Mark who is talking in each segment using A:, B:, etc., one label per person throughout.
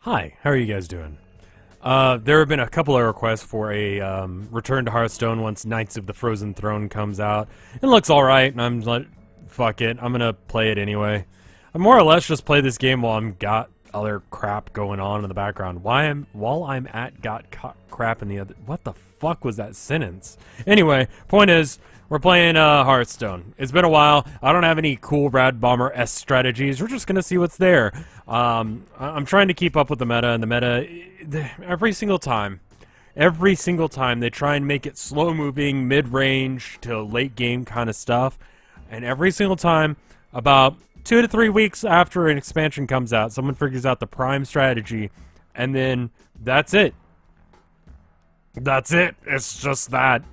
A: Hi, how are you guys doing? There have been a couple of requests for a return to Hearthstone once Knights of the Frozen Throne comes out. It looks alright, and I'm like, fuck it, I'm gonna play it anyway. I more or less just play this game while I'm got other crap going on in the background. While I'm at got crap in the other... What the fuck was that sentence? Anyway, point is, we're playing Hearthstone. It's been a while. I don't have any cool Rad Bomber-esque strategies. We're just gonna see what's there. I'm trying to keep up with the meta, and the meta, every single time they try and make it slow-moving, mid-range to late-game kind of stuff, and every single time, about 2 to 3 weeks after an expansion comes out, someone figures out the prime strategy, and then that's it. That's it. It's just that.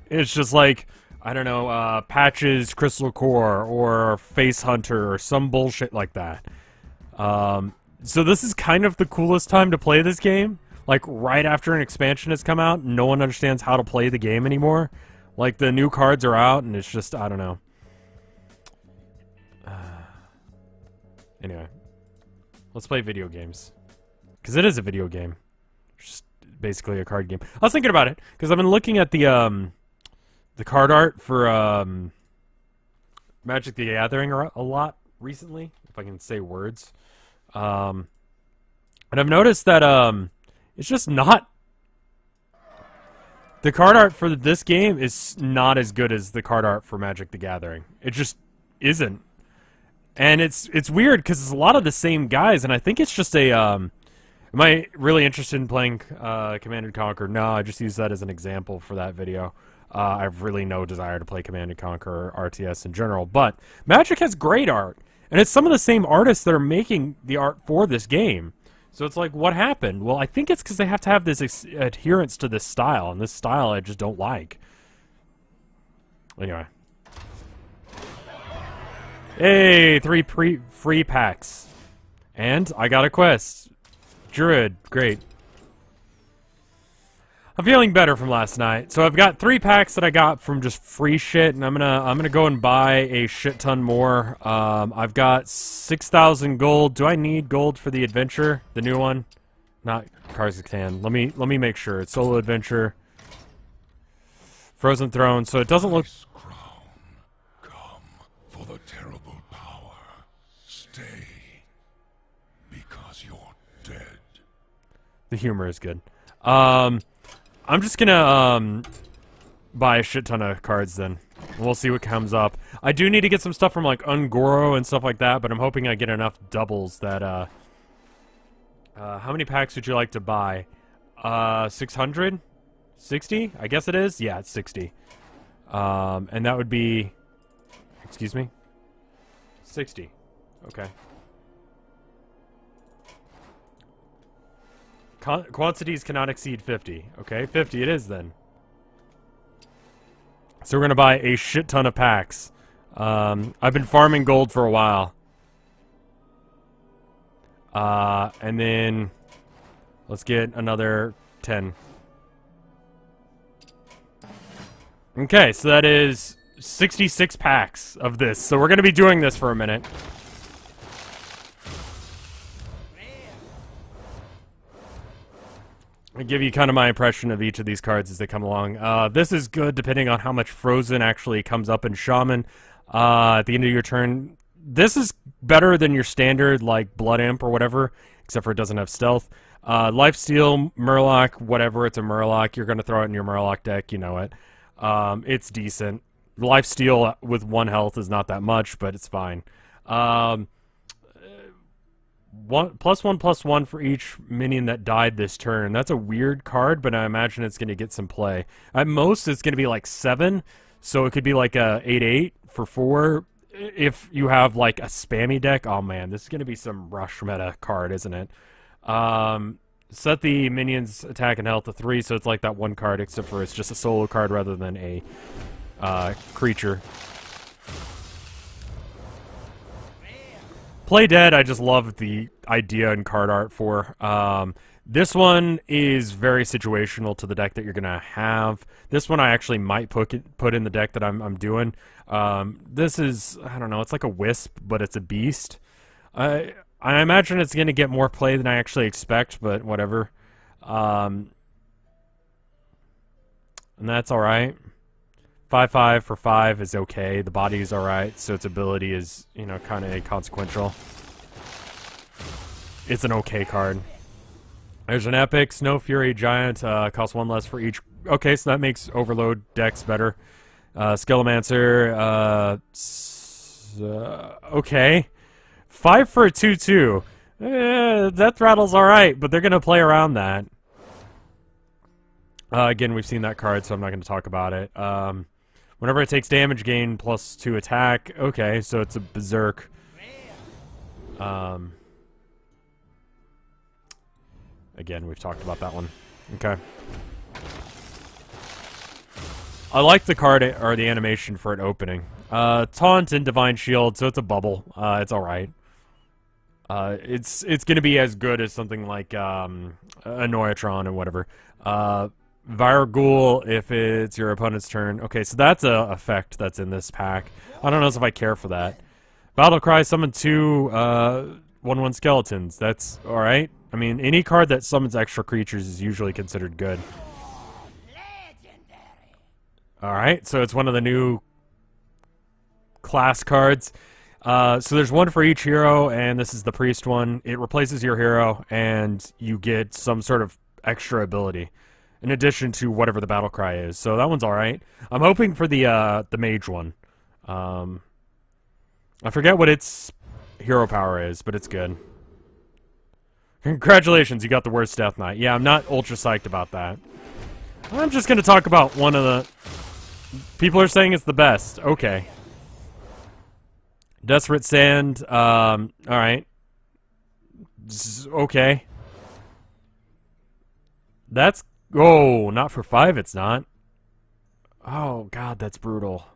A: It's just like, I don't know, Patch's Crystal Core or Face Hunter or some bullshit like that. So this is kind of the coolest time to play this game. Like, right after an expansion has come out, no one understands how to play the game anymore. Like, the new cards are out, and it's just, I don't know. Anyway. Let's play video games. Because it is a video game. It's just basically a card game. I was thinking about it, because I've been looking at the card art for, Magic the Gathering a lot recently, if I can say words. And I've noticed that, it's just not... The card art for this game is not as good as the card art for Magic the Gathering. It just isn't. And it's weird, because it's a lot of the same guys, and I think it's just a, Am I really interested in playing, Command & Conquer? No, I just use that as an example for that video. I have really no desire to play Command & Conquer or RTS in general, but Magic has great art, and it's some of the same artists that are making the art for this game. So it's like, what happened? Well, I think it's because they have to have this adherence to this style, and this style I just don't like. Anyway. Hey, 3 free packs. And I got a quest. Druid, great. I'm feeling better from last night. So I've got 3 packs that I got from just free shit, and I'm gonna go and buy a shit ton more. I've got 6,000 gold. Do I need gold for the adventure? The new one? Not Kazakhstan. Let me make sure. It's solo adventure. Frozen Throne. So it doesn't look...
B: For the terrible power, stay, because you're dead.
A: The humor is good. I'm just gonna buy a shit ton of cards then. We'll see what comes up. I do need to get some stuff from like Ungoro and stuff like that, but I'm hoping I get enough doubles that how many packs would you like to buy? 600? 60? I guess it is? Yeah, it's 60. And that would be... Excuse me? 60. Okay. Quantities cannot exceed 50. Okay, 50 it is then. So we're gonna buy a shit ton of packs. I've been farming gold for a while. And then... Let's get another 10. Okay, so that is... 66 packs of this, so we're gonna be doing this for a minute. I'll give you kind of my impression of each of these cards as they come along. This is good depending on how much Frozen actually comes up in Shaman at the end of your turn. This is better than your standard, like, Blood Imp or whatever, except for it doesn't have Stealth. Lifesteal, Murloc, whatever, it's a Murloc. You're gonna throw it in your Murloc deck, you know it. It's decent. Lifesteal with 1 health is not that much, but it's fine. +1/+1 for each minion that died this turn. That's a weird card, but I imagine it's going to get some play. At most, it's going to be like 7, so it could be like a 8/8 for 4. If you have like a spammy deck, oh man, this is going to be some rush meta card, isn't it? Set the minions attack and health to 3, so it's like that one card, except for it's just a solo card rather than a creature. Play Dead, I just love the idea and card art for. This one is very situational to the deck that you're gonna have. This one I actually might put in the deck that I'm doing. This is, I don't know, it's like a Wisp, but it's a beast. I imagine it's going to get more play than I actually expect, but whatever. And that's alright. 5/5 for 5 is okay. The body is alright, so its ability is, you know, kind of inconsequential. It's an okay card. There's an epic Snow Fury Giant, costs 1 less for each. Okay, so that makes Overload decks better. Skelemancer, okay. 5 for a 2/2. Death Rattle's alright, but they're gonna play around that. Again, we've seen that card, so I'm not gonna talk about it. Whenever it takes damage, gain +2 attack. Okay, so it's a Berserk. Again, we've talked about that one. Okay. I like the card, or the animation for it opening. Taunt and Divine Shield, so it's a bubble. It's alright. It's gonna be as good as something like, Anoyatron or whatever. Viraghoul, if it's your opponent's turn. Okay, so that's a effect that's in this pack. I don't know if I care for that. Battlecry, summon 2, 1/1 skeletons. That's alright. I mean, any card that summons extra creatures is usually considered good. Alright, so it's one of the new class cards. So there's one for each hero, and this is the priest one. It replaces your hero, and you get some sort of extra ability in addition to whatever the battle cry is. So that one's alright. I'm hoping for the mage one. I forget what its hero power is, but it's good. Congratulations, you got the worst Death Knight. Yeah, I'm not ultra psyched about that. I'm just gonna talk about one of the... People are saying it's the best. Okay. Desperate Sand, alright. Okay. That's... Oh, not for 5, it's not. Oh, God, that's brutal.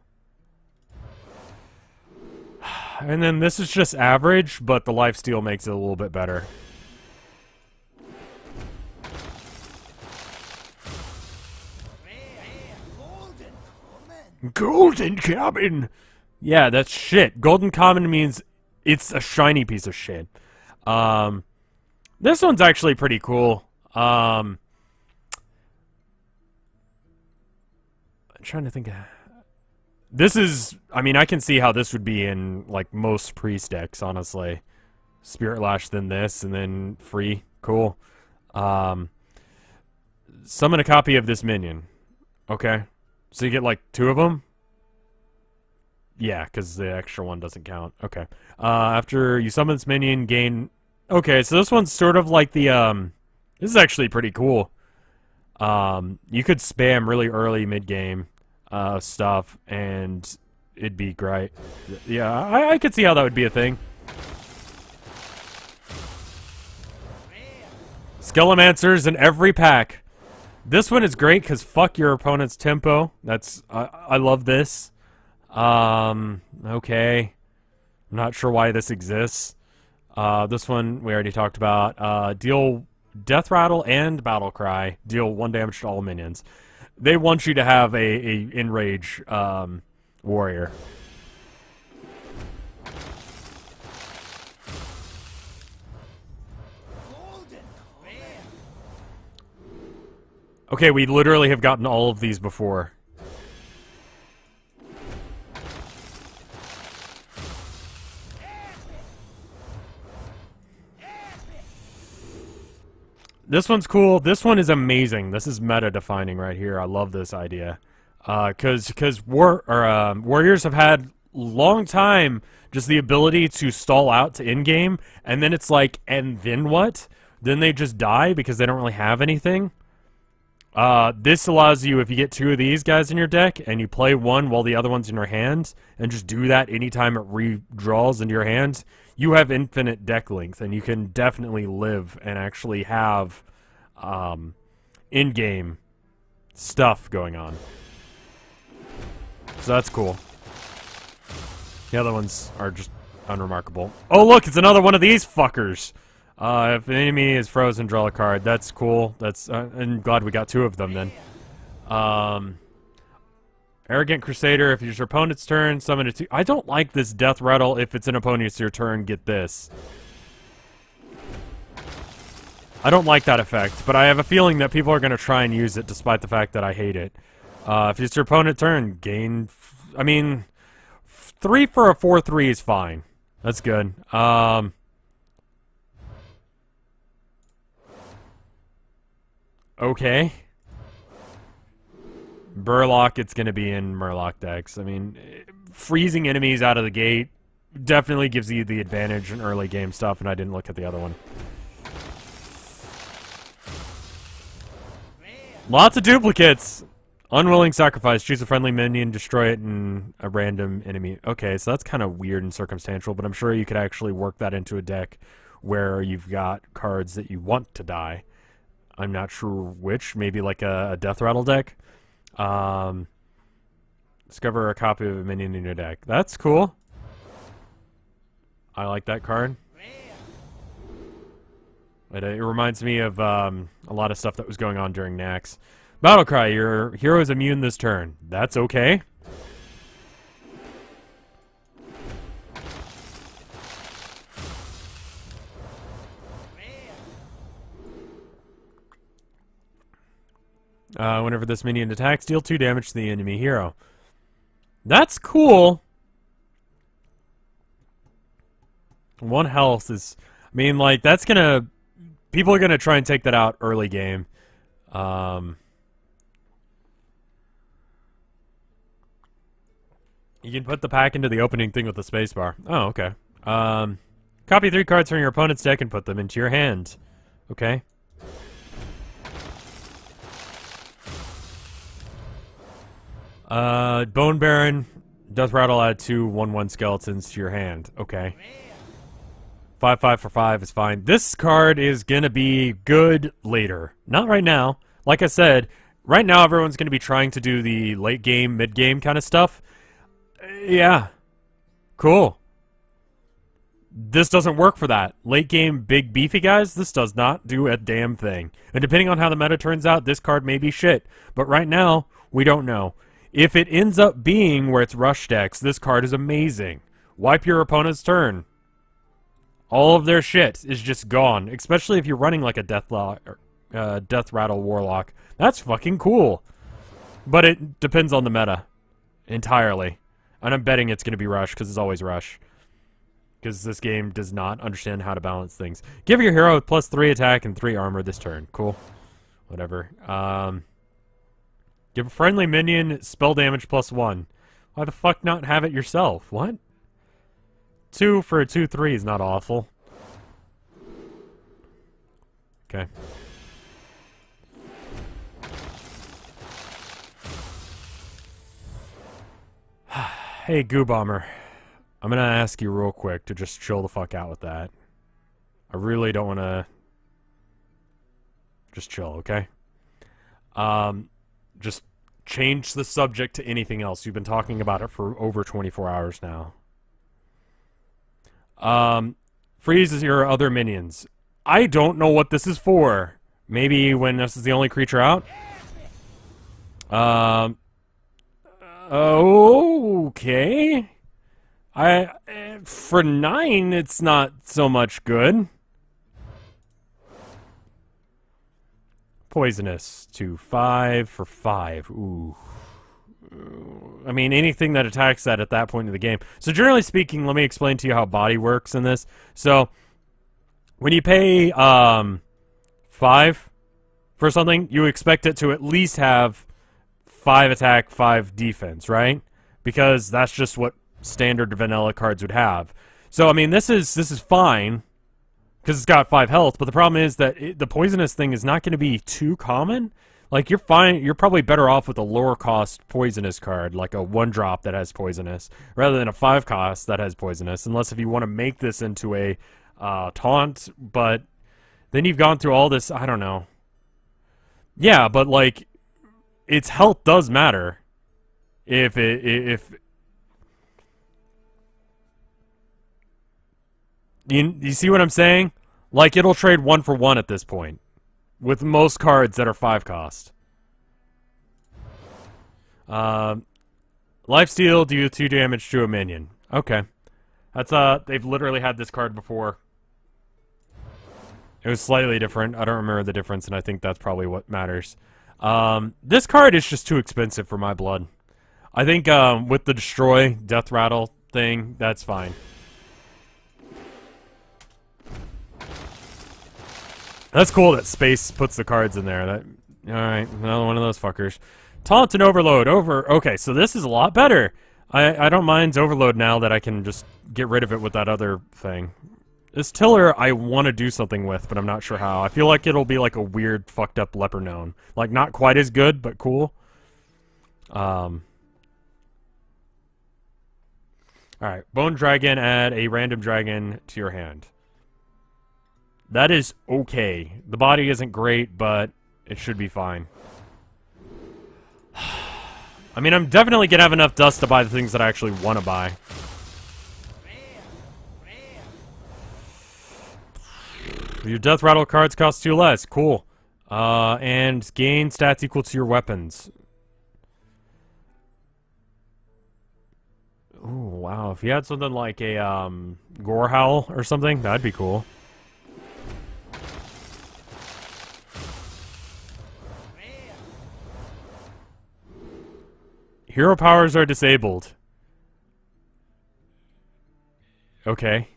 A: And then this is just average, but the lifesteal makes it a little bit better. Golden Cabin! Yeah, that's shit. Golden Common means it's a shiny piece of shit. This one's actually pretty cool. I'm trying to think. This is... I mean, I can see how this would be in, like, most priest decks, honestly. Spirit Lash, then this, and then free. Cool. Summon a copy of this minion. Okay. So you get, like, 2 of them? Yeah, because the extra one doesn't count. Okay. After you summon this minion, gain... Okay, so this one's sort of like the, This is actually pretty cool. You could spam really early mid-game stuff, and it'd be great. Yeah, I could see how that would be a thing. Skelemancers in every pack. This one is great because fuck your opponent's tempo. That's... I love this. Okay. I'm not sure why this exists. This one we already talked about. Deal Death Rattle and Battle Cry. Deal 1 damage to all minions. They want you to have a Enrage warrior. Okay, we literally have gotten all of these before. This one's cool. This one is amazing. This is meta-defining right here. I love this idea. Because warriors have had long time just the ability to stall out to in-game, and then it's like, and then what? Then they just die because they don't really have anything. This allows you, if you get 2 of these guys in your deck, and you play one while the other one's in your hand, and just do that anytime it redraws into your hand, you have infinite deck length, and you can definitely live and actually have in-game stuff going on. So that's cool. The other ones are just unremarkable. Oh, look, it's another one of these fuckers! If an enemy is frozen, draw a card. That's cool. That's I'm glad we got 2 of them then. Arrogant Crusader, if it's your opponent's turn, summon a 2. I don't like this Death Rattle. If it's an opponent's your turn, get this. I don't like that effect, but I have a feeling that people are going to try and use it despite the fact that I hate it. If it's your opponent turn, gain... I mean, 3 for a 4/3 is fine. That's good. Okay. Burlock, it's going to be in Murloc decks. I mean, freezing enemies out of the gate definitely gives you the advantage in early game stuff, and I didn't look at the other one. Lots of duplicates! Unwilling sacrifice. Choose a friendly minion, destroy it, and a random enemy. Okay, so that's kind of weird and circumstantial, but I'm sure you could actually work that into a deck where you've got cards that you want to die. I'm not sure which. Maybe like a Death Rattle deck. Discover a copy of a minion in your deck. That's cool. I like that card. It reminds me of a lot of stuff that was going on during Nax. Battlecry, your hero is immune this turn. That's okay. Whenever this minion attacks, deal 2 damage to the enemy hero. That's cool. 1 health is... I mean, like, that's gonna... People are gonna try and take that out early game. You can put the pack into the opening thing with the spacebar. Oh, okay. Copy 3 cards from your opponent's deck and put them into your hand. Okay. Bone Baron, Death Rattle, add 2 1/1 skeletons to your hand. Okay. 5/5 for 5 is fine. This card is gonna be good later. Not right now. Like I said, right now everyone's gonna be trying to do the late game, mid game kind of stuff. Yeah. Cool. This doesn't work for that. Late game, big beefy guys, this does not do a damn thing. And depending on how the meta turns out, this card may be shit. But right now, we don't know. If it ends up being where it's rush decks, this card is amazing. Wipe your opponent's turn. All of their shit is just gone. Especially if you're running like a Death Rattle Warlock. That's fucking cool. But it depends on the meta. Entirely. And I'm betting it's going to be rush, because it's always rush. Because this game does not understand how to balance things. Give your hero +3 attack and 3 armor this turn. Cool. Whatever. Give a friendly minion spell damage +1. Why the fuck not have it yourself? What? 2 for a 2/3 is not awful. Okay. Hey, Goo Bomber. I'm gonna ask you real quick to just chill the fuck out with that. I really don't want to... Just chill, okay? Just change the subject to anything else. You've been talking about it for over 24 hours now. Freezes your other minions. I don't know what this is for. Maybe when this is the only creature out? Okay. For 9, it's not so much good. Poisonous to 5 for 5. Ooh. I mean, anything that attacks that at that point in the game. So generally speaking, let me explain to you how body works in this. So when you pay 5 for something, you expect it to at least have 5 attack, 5 defense, right? Because that's just what standard vanilla cards would have. So I mean, this is fine because it's got 5 health, but the problem is that the poisonous thing is not going to be too common. Like, you're fine. You're probably better off with a lower cost poisonous card, like a 1-drop that has poisonous, rather than a 5 cost that has poisonous. Unless if you want to make this into a taunt, but then you've gone through all this. I don't know. Yeah, but like, its health does matter. If you see what I'm saying? Like, it'll trade 1 for 1 at this point. With most cards that are 5 cost. Lifesteal, do 2 damage to a minion. Okay. That's, they've literally had this card before. It was slightly different. I don't remember the difference, and I think that's probably what matters. This card is just too expensive for my blood. I think with the destroy, death rattle thing, that's fine. That's cool that Space puts the cards in there. That, alright, another one of those fuckers. Taunt and Overload. Okay, so this is a lot better. I don't mind Overload now that I can just get rid of it with that other thing. This Tiller I want to do something with, but I'm not sure how. I feel like it'll be like a weird, fucked up Leper Gnome. Like, not quite as good, but cool. Alright, Bone Dragon, add a random dragon to your hand. That is okay. The body isn't great, but it should be fine. I mean, I'm definitely gonna have enough dust to buy the things that I actually want to buy. Your death rattle cards cost 2 less. Cool. And gain stats equal to your weapons. Ooh, wow. If you had something like a Gore Howl or something, that'd be cool. Hero powers are disabled. Okay.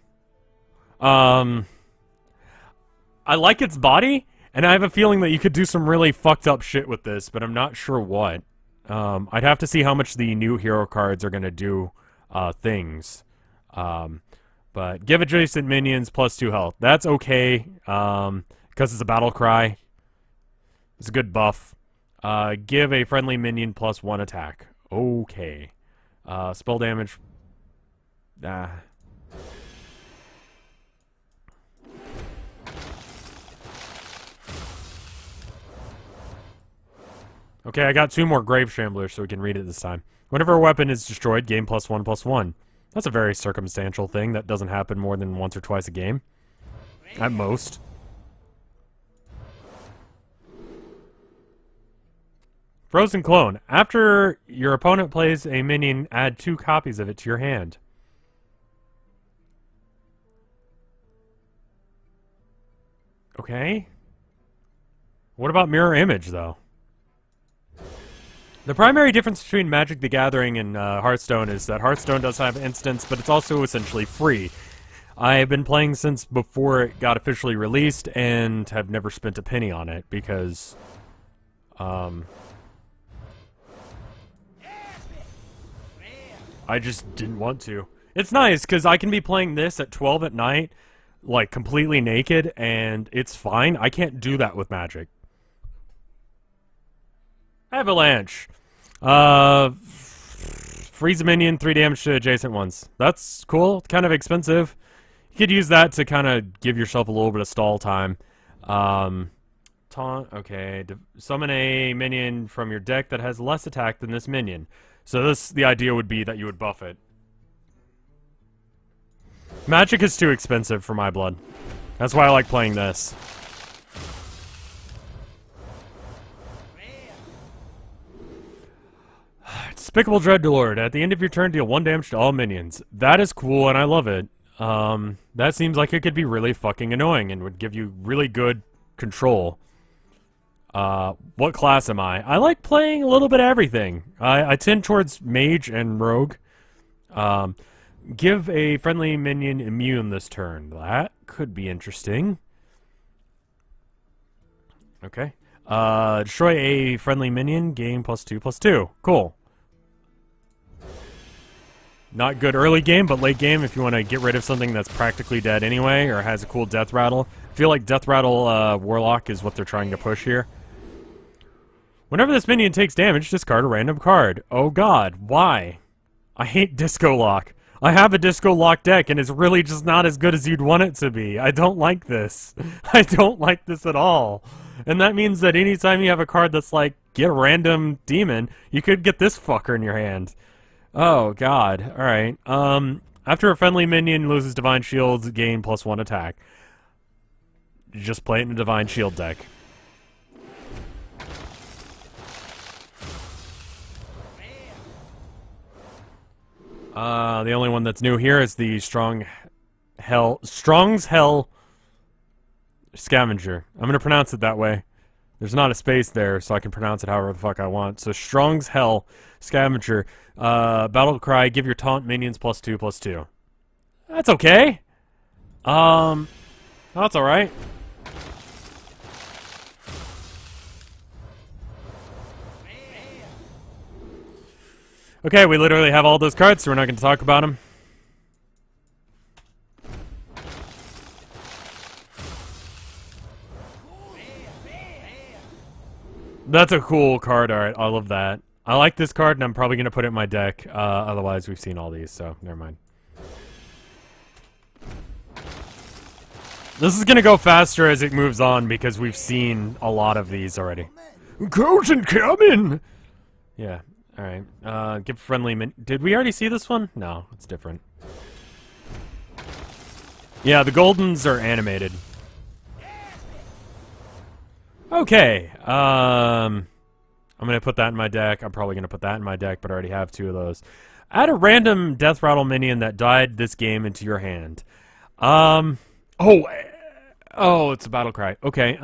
A: I like its body, and I have a feeling that you could do some really fucked up shit with this, but I'm not sure what. I'd have to see how much the new hero cards are gonna do things. But give adjacent minions plus 2 health. That's okay, because it's a battle cry. It's a good buff. Give a friendly minion plus 1 attack. Okay. Spell damage. Okay, I got 2 more Grave Shamblers so we can read it this time. Whenever a weapon is destroyed, gain +1/+1. That's a very circumstantial thing that doesn't happen more than once or twice a game. At most. Frozen Clone. After your opponent plays a minion, add 2 copies of it to your hand. Okay. What about Mirror Image, though? The primary difference between Magic the Gathering and Hearthstone is that Hearthstone does have instants, but it's also essentially free. I've been playing since before it got officially released and have never spent a penny on it because I just didn't want to. It's nice because I can be playing this at 12 at night, like completely naked, and it's fine. I can't do that with Magic. Avalanche. Freeze a minion, 3 damage to adjacent ones. That's cool. Kind of expensive. You could use that to kind of give yourself a little bit of stall time. Taunt. Okay. Summon a minion from your deck that has less attack than this minion. So the idea would be that you would buff it. Magic is too expensive for my blood. That's why I like playing this. Despicable Dreadlord. At the end of your turn, deal 1 damage to all minions. That is cool, and I love it. That seems like it could be really fucking annoying and would give you really good control. What class am I? I like playing a little bit of everything. I tend towards Mage and Rogue. Give a friendly minion immune this turn. That could be interesting. Okay. Destroy a friendly minion, gain +2/+2. Cool. Not good early game, but late game if you want to get rid of something that's practically dead anyway, or has a cool death rattle. I feel like death rattle Warlock is what they're trying to push here. Whenever this minion takes damage, discard a random card. Oh god, why? I hate Disco Lock. I have a Disco Lock deck, and it's really just not as good as you'd want it to be. I don't like this. I don't like this at all. And that means that anytime you have a card that's like, get a random demon, you could get this fucker in your hand. Oh, God. Alright. After a friendly minion loses Divine Shields, gain +1 attack. Just play it in a Divine Shield deck. The only one that's new here is the Strong's Hell Scavenger. I'm going to pronounce it that way. There's not a space there, so I can pronounce it however the fuck I want. So Strong's Hell, Scavenger, Battle Cry, give your taunt minions +2/+2. That's okay. That's alright. Okay, we literally have all those cards, so we're not going to talk about them. That's a cool card art. I love that. I like this card, and I'm probably going to put it in my deck. Otherwise, we've seen all these, so never mind. This is going to go faster as it moves on, because we've seen a lot of these already. Coach and coming! Yeah, alright. Give friendly did we already see this one? No, it's different. Yeah, the Goldens are animated. Okay, I'm gonna put that in my deck. I'm probably gonna put that in my deck, but I already have 2 of those. Add a random Death Rattle minion that died this game into your hand. Oh, it's a Battle Cry. Okay,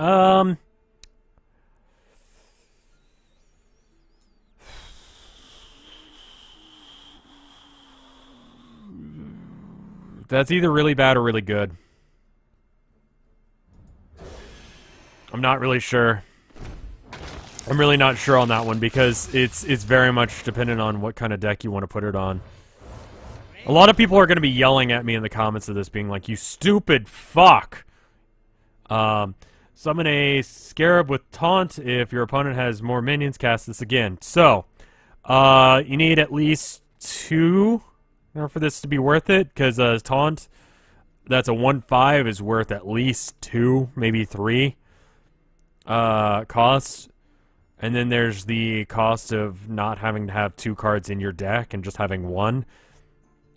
A: that's either really bad or really good. I'm not really sure. I'm really not sure on that one because it's very much dependent on what kind of deck you want to put it on. A lot of people are going to be yelling at me in the comments of this, being like, "You stupid fuck!" Summon a Scarab with Taunt. If your opponent has more minions, cast this again. So, you need at least 2 in order for this to be worth it, because Taunt, that's a 1/5, is worth at least 2, maybe 3. Cost, and then there's the cost of not having to have 2 cards in your deck and just having 1.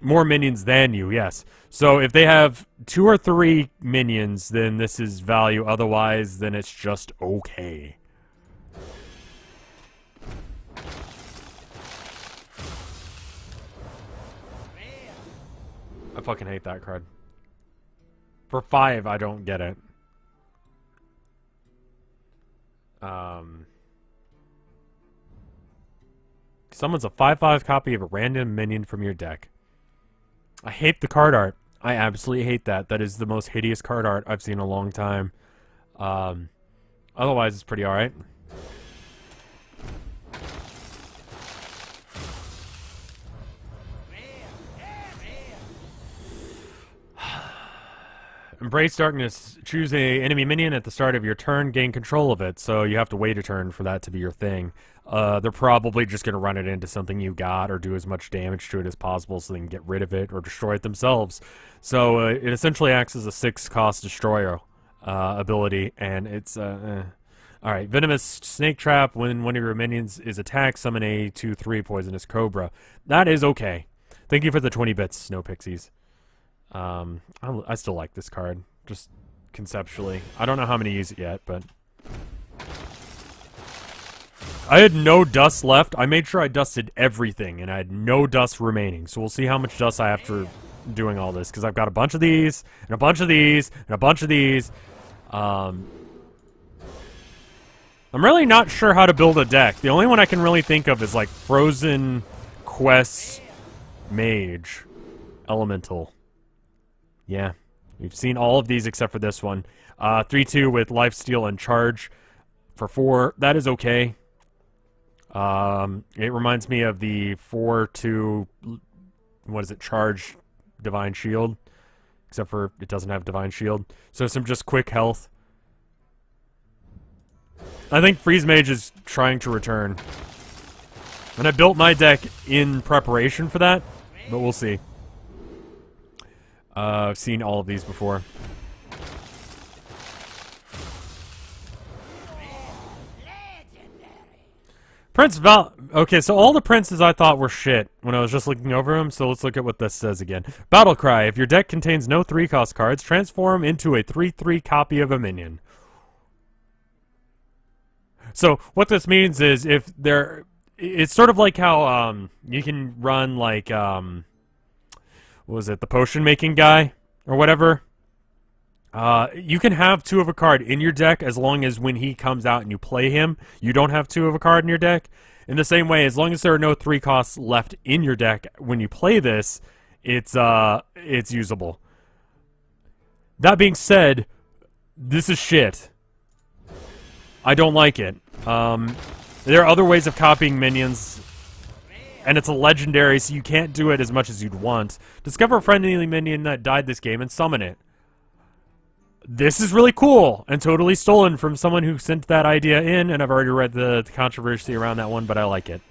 A: More minions than you, yes. So if they have 2 or 3 minions, then this is value. Otherwise, then it's just okay. I fucking hate that card. For 5, I don't get it. Summons a 5/5 copy of a random minion from your deck. I hate the card art. I absolutely hate that. That is the most hideous card art I've seen in a long time. Otherwise, it's pretty alright. Embrace Darkness. Choose a enemy minion at the start of your turn. Gain control of it. So you have to wait a turn for that to be your thing. They're probably just going to run it into something you got or do as much damage to it as possible so they can get rid of it or destroy it themselves. So it essentially acts as a 6-cost destroyer ability, and it's... Alright, Venomous Snake Trap. When one of your minions is attacked, summon a 2/3 Poisonous Cobra. That is okay. Thank you for the 20 bits, Snow Pixies. I still like this card, just conceptually. I don't know how many use it yet, but... I had no dust left. I made sure I dusted everything, and I had no dust remaining. So we'll see how much dust I have for doing all this, because I've got a bunch of these, and a bunch of these, and a bunch of these. I'm really not sure how to build a deck. The only one I can really think of is, like, Frozen Quest Mage Elemental. Yeah, we've seen all of these except for this one. 3/2 with Lifesteal and Charge for 4. That is okay. It reminds me of the 4/2, what is it, Charge Divine Shield. Except for it doesn't have Divine Shield. So some just quick health. I think Freeze Mage is trying to return. And I built my deck in preparation for that, but we'll see. I've seen all of these before. Prince Val... Okay, so all the princes I thought were shit when I was just looking over them, so let's look at what this says again. Battle Cry. If your deck contains no 3-cost cards, transform into a 3/3 copy of a minion. So, what this means is if there... It's sort of like how you can run, like, what was it, the potion-making guy? Or whatever? You can have 2 of a card in your deck as long as when he comes out and you play him, you don't have 2 of a card in your deck. In the same way, as long as there are no 3 costs left in your deck when you play this, it's usable. That being said, this is shit. I don't like it. There are other ways of copying minions, and it's a legendary, so you can't do it as much as you'd want. Discover a friendly minion that died this game and summon it. This is really cool and totally stolen from someone who sent that idea in, and I've already read the controversy around that one, but I like it.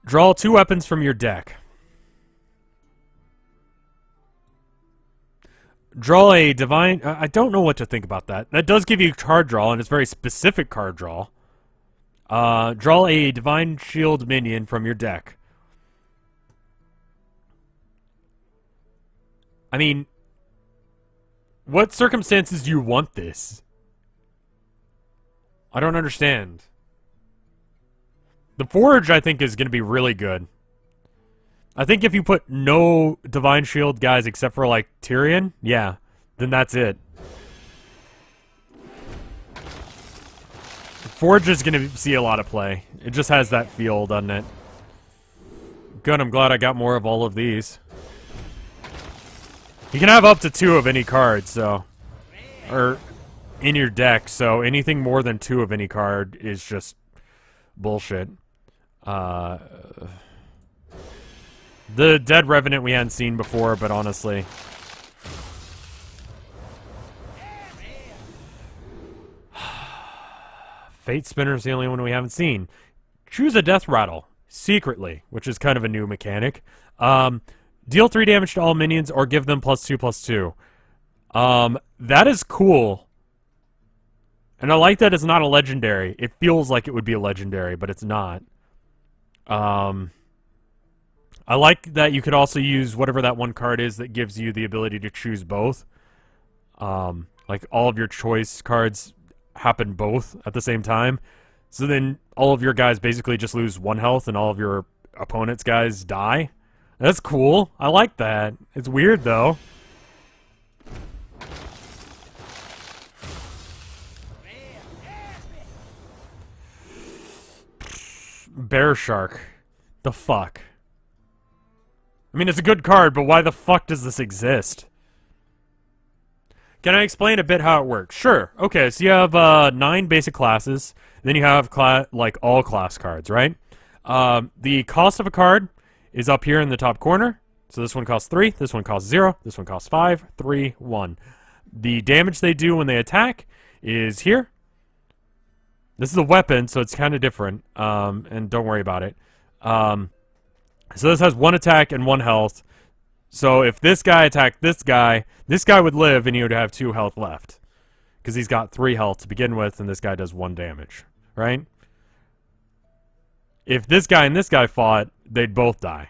A: Draw 2 weapons from your deck. Draw a divine... I don't know what to think about that. That does give you card draw, and it's very specific card draw. Draw a divine shield minion from your deck. I mean, what circumstances do you want this? I don't understand. The Forge, I think, is going to be really good. I think if you put no Divine Shield guys except for, like, Tyrion, yeah, then that's it. Forge is going to see a lot of play. It just has that feel, doesn't it? Good, I'm glad I got more of all of these. You can have up to 2 of any card, so... Or in your deck, so anything more than 2 of any card is just bullshit. The Dead Revenant we hadn't seen before, but honestly... Fate Spinner is the only one we haven't seen. Choose a Death Rattle, secretly, which is kind of a new mechanic. Deal 3 damage to all minions or give them +2/+2. That is cool. And I like that it's not a legendary. It feels like it would be a legendary, but it's not. I like that you could also use whatever that one card is that gives you the ability to choose both. Like all of your choice cards happen both at the same time. So then all of your guys basically just lose 1 health and all of your opponent's guys die. That's cool. I like that. It's weird though. Bear Shark. The fuck? I mean, it's a good card, but why the fuck does this exist? Can I explain a bit how it works? Sure. Okay, so you have 9 basic classes. Then you have like all class cards, right? The cost of a card is up here in the top corner. So this one costs 3, this one costs 0, this one costs 5, 3, 1. The damage they do when they attack is here. This is a weapon, so it's kind of different, and don't worry about it. So this has 1 attack and 1 health. So if this guy attacked this guy would live and he would have 2 health left. Because he's got 3 health to begin with, and this guy does 1 damage, right? If this guy and this guy fought, they'd both die.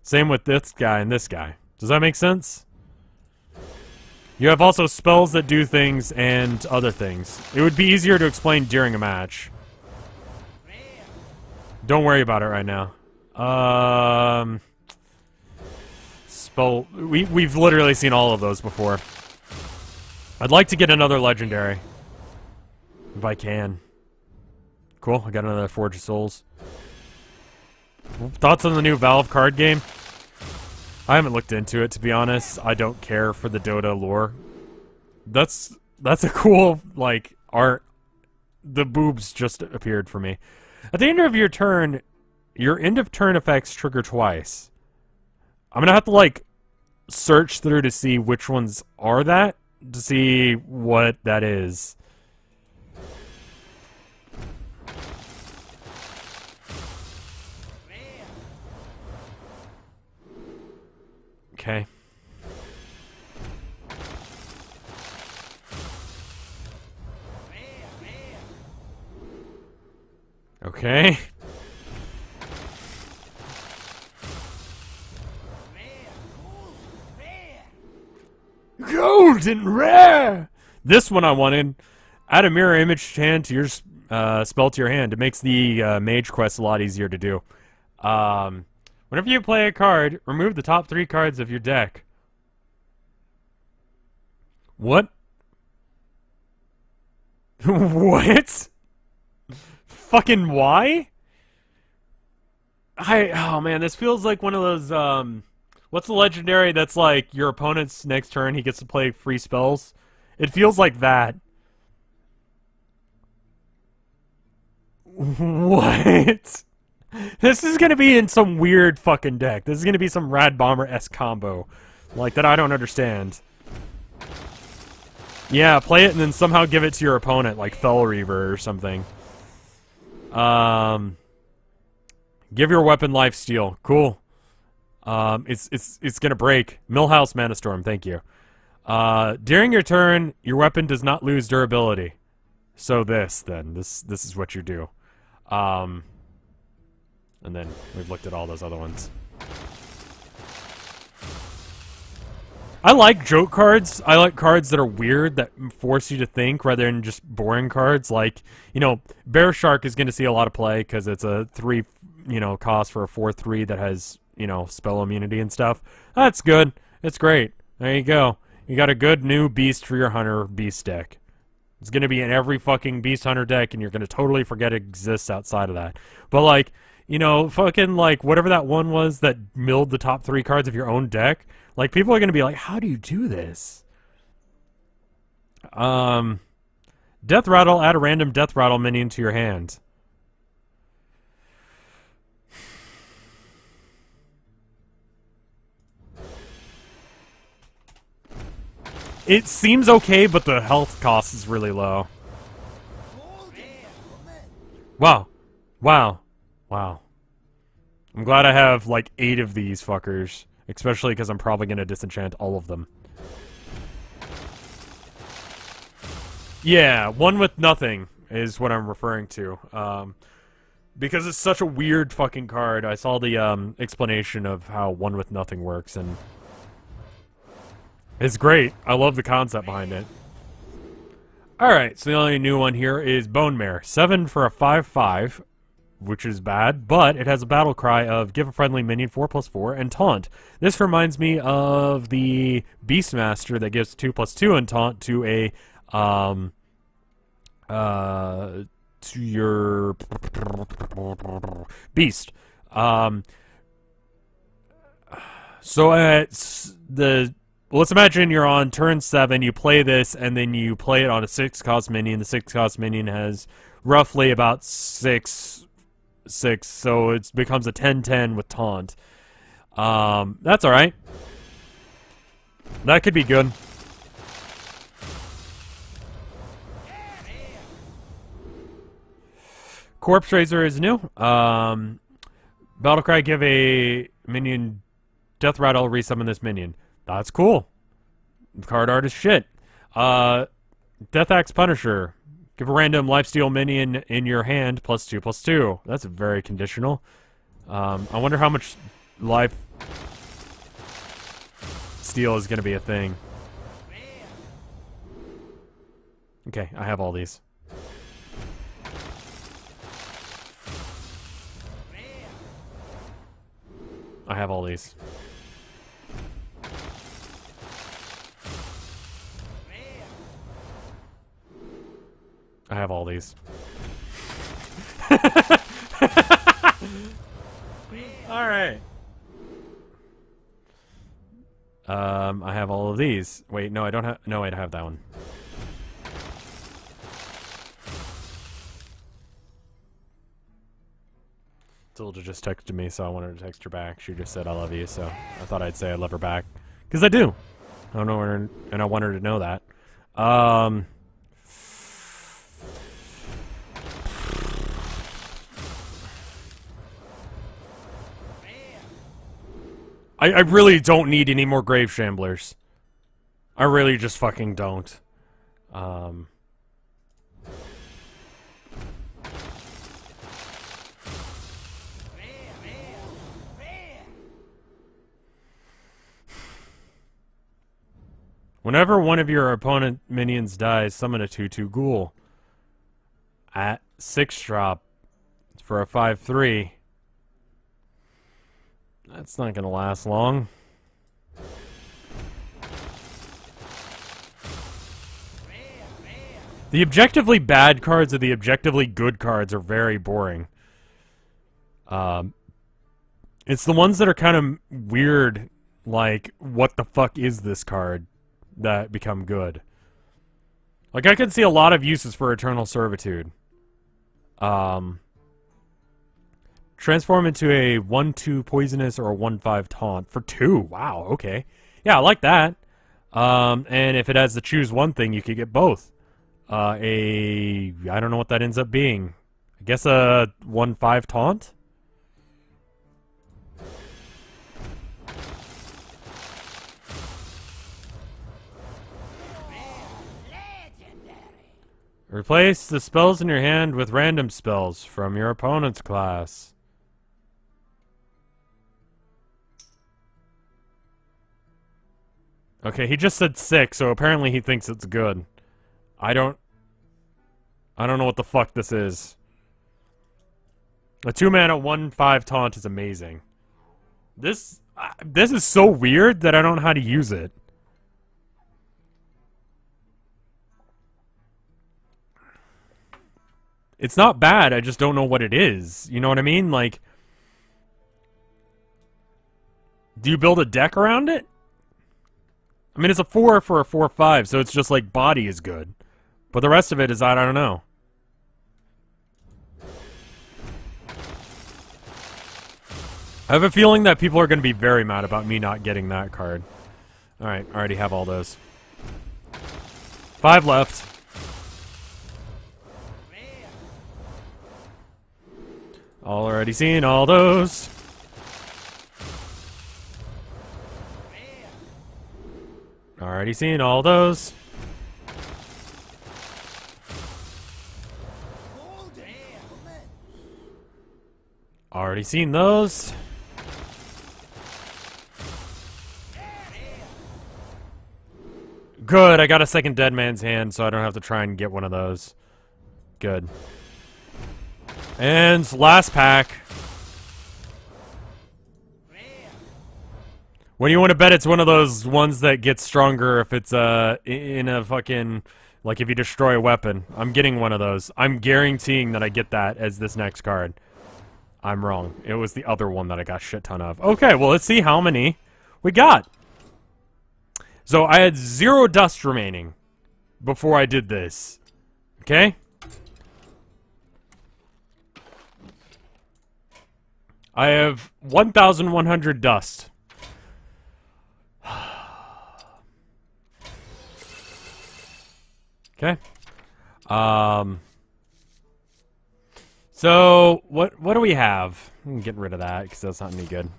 A: Same with this guy and this guy. Does that make sense? You have also spells that do things and other things. It would be easier to explain during a match. Don't worry about it right now. Spell... We've literally seen all of those before. I'd like to get another legendary. If I can. Cool, I got another Forge of Souls. Thoughts on the new Valve card game? I haven't looked into it, to be honest. I don't care for the Dota lore. That's a cool, like, art. The boobs just appeared for me. At the end of your turn, your end of turn effects trigger twice. I'm gonna have to, like, search through to see which ones are that, to see what that is. Okay. Okay. Golden rare! This one I wanted. Add a mirror image hand to your spell to your hand. It makes the mage quest a lot easier to do. Whenever you play a card, remove the top 3 cards of your deck. What? What? Fucking why? Oh man, this feels like one of those, what's the legendary that's like your opponent's next turn he gets to play free spells? It feels like that. What? This is gonna be in some weird fucking deck. This is gonna be some Rad Bomber-esque combo. Like, that I don't understand. Yeah, play it and then somehow give it to your opponent, like Fel Reaver or something. Give your weapon lifesteal. Cool. It's gonna break. Millhouse Mana Storm, thank you. During your turn, your weapon does not lose durability. So this is what you do. And then we've looked at all those other ones. I like joke cards. I like cards that are weird, that force you to think, rather than just boring cards. Like, you know, Bear Shark is going to see a lot of play because it's a 3, cost for a 4/3 that has, spell immunity and stuff. That's good. It's great. There you go. You got a good new beast for your Hunter Beast deck. It's going to be in every fucking Beast Hunter deck, and you're going to totally forget it exists outside of that. But, like, fucking, like, whatever that one was that milled the top 3 cards of your own deck, like, people are going to be like, how do you do this? Death Rattle, add a random Death Rattle minion to your hand. It seems okay, but the health cost is really low. Wow. Wow. Wow. I'm glad I have, like, 8 of these fuckers. Especially because I'm probably going to disenchant all of them. Yeah, one with nothing is what I'm referring to. Because it's such a weird fucking card. I saw the explanation of how one with nothing works, and it's great. I love the concept behind it. Alright, so the only new one here is Bone Mare. 7 for a 5/5. Which is bad, but it has a battle cry of give a friendly minion 4/4 and taunt. This reminds me of the Beastmaster that gives 2/2 and taunt to a to your beast. So let's imagine you're on turn 7, you play this, and then you play it on a 6-cost minion. The 6-cost minion has roughly about 6, so it becomes a 10/10 with taunt. That's alright. That could be good. Corpse Raiser is new. Battlecry, give a minion Death Rattle, resummon this minion. That's cool. Card art is shit. Death Axe Punisher. Give a random lifesteal minion in your hand +2/2. That's very conditional. I wonder how much life steal is going to be a thing. Okay, I have all these. I have all these. I have all these. Alright. I have all of these. Wait, no, I don't have... No, I have that one. Tilda just texted me, so I wanted to text her back. She just said, I love you, so I thought I'd say I love her back. Because I do. I don't know her, and I want her to know that. I really don't need any more Grave Shamblers. I really just fucking don't. Whenever one of your opponent minions dies, summon a 2/2 ghoul. 6-drop for a 5/3. That's not gonna last long. The objectively bad cards and the objectively good cards are very boring. It's the ones that are kind of weird, like, what the fuck is this card, that become good. Like, I could see a lot of uses for Eternal Servitude. Transform into a 1/2 poisonous or a 1/5 taunt for 2. Wow, okay. Yeah, I like that. And if it has to choose one thing, you could get both. I don't know what that ends up being. I guess a 1/5 taunt? Replace the spells in your hand with random spells from your opponent's class. Okay, he just said 6, so apparently he thinks it's good. I don't know what the fuck this is. A 2-mana 1/5 taunt is amazing. This is so weird that I don't know how to use it. It's not bad, I just don't know what it is. You know what I mean? Like, do you build a deck around it? I mean, it's a 4 for a 4/5, so it's just like body is good. But the rest of it is, I don't know. I have a feeling that people are going to be very mad about me not getting that card. Alright, I already have all those. 5 left. Already seen all those. Already seen all those. Already seen those. Good, I got a second Dead Man's Hand, so I don't have to try and get one of those. Good. And last pack. When you want to bet it's one of those ones that gets stronger if it's in a fucking, like if you destroy a weapon. I'm getting one of those. I'm guaranteeing that I get that as this next card. I'm wrong. It was the other one that I got a shit ton of. Okay, well let's see how many we got. So I had 0 dust remaining before I did this. Okay? I have 1,100 dust. Okay. So what do we have? I'm getting rid of that because that's not any good.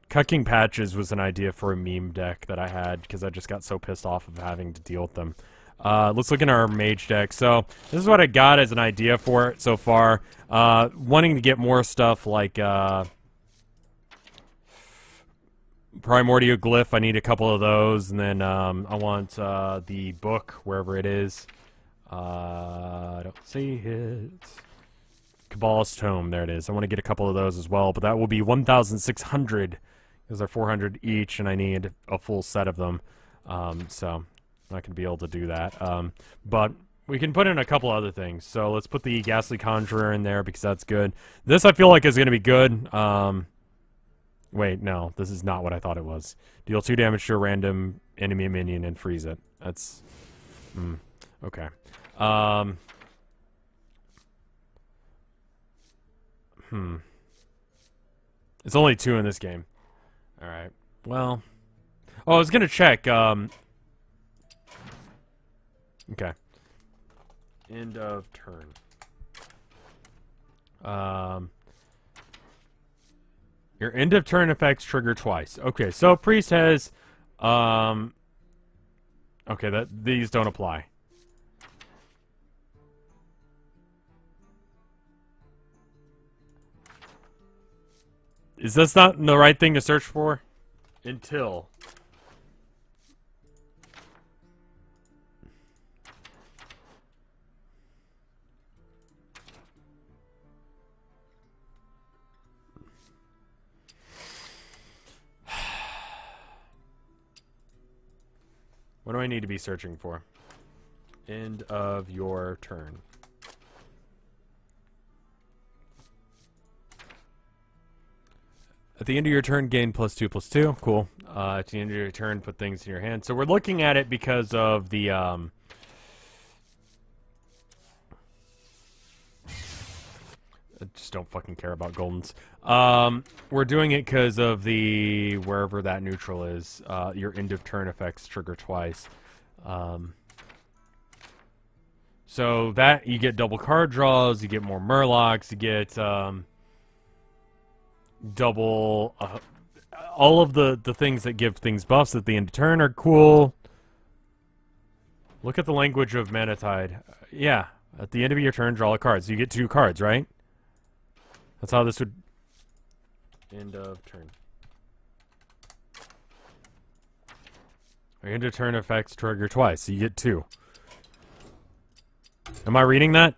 A: Cucking Patches was an idea for a meme deck that I had because I just got so pissed off of having to deal with them. Let's look in our mage deck. So this is what I got as an idea for it so far. Wanting to get more stuff like Primordial Glyph. I need a couple of those, and then I want the book wherever it is. I don't see it. Kabbalist's Tome. There it is. I want to get a couple of those as well, but that will be 1,600 because they're 400 each, and I need a full set of them. So I'm not going to be able to do that. But we can put in a couple other things. So let's put the Ghastly Conjurer in there because that's good. This I feel like is going to be good. Wait, no. This is not what I thought it was. Deal 2 damage to a random enemy minion and freeze it. That's... okay. It's only 2 in this game. Alright. Well... Oh, I was gonna check, okay. End of turn. Your end of turn effects trigger twice. Okay, so Priest has... okay, these don't apply. Is this not the right thing to search for? Until. What do I need to be searching for? End of your turn. At the end of your turn, gain +2/+2. Cool. At the end of your turn, put things in your hand. So we're looking at it because of the... I just don't fucking care about Goldens. We're doing it because of the... wherever that neutral is. Your end of turn effects trigger twice. So that, you get double card draws, you get more Murlocs, you get... double all of the things that give things buffs at the end of turn are cool. Look at the language of Manatide. Yeah, at the end of your turn, draw a card. So you get 2 cards, right? That's how this would... End of turn. End of turn effects trigger twice, so you get 2. Am I reading that?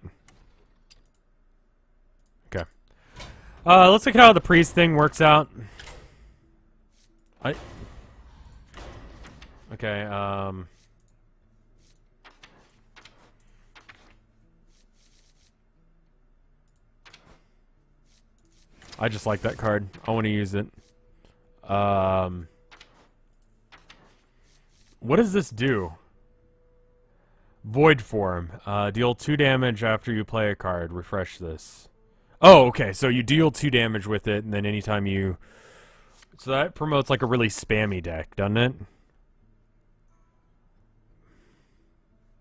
A: Okay. Let's look at how the priest thing works out. Okay, I just like that card. I want to use it. What does this do? Void form. Deal 2 damage after you play a card. Refresh this. Oh, okay. So you deal 2 damage with it, and then anytime you... So that promotes like a really spammy deck, doesn't it?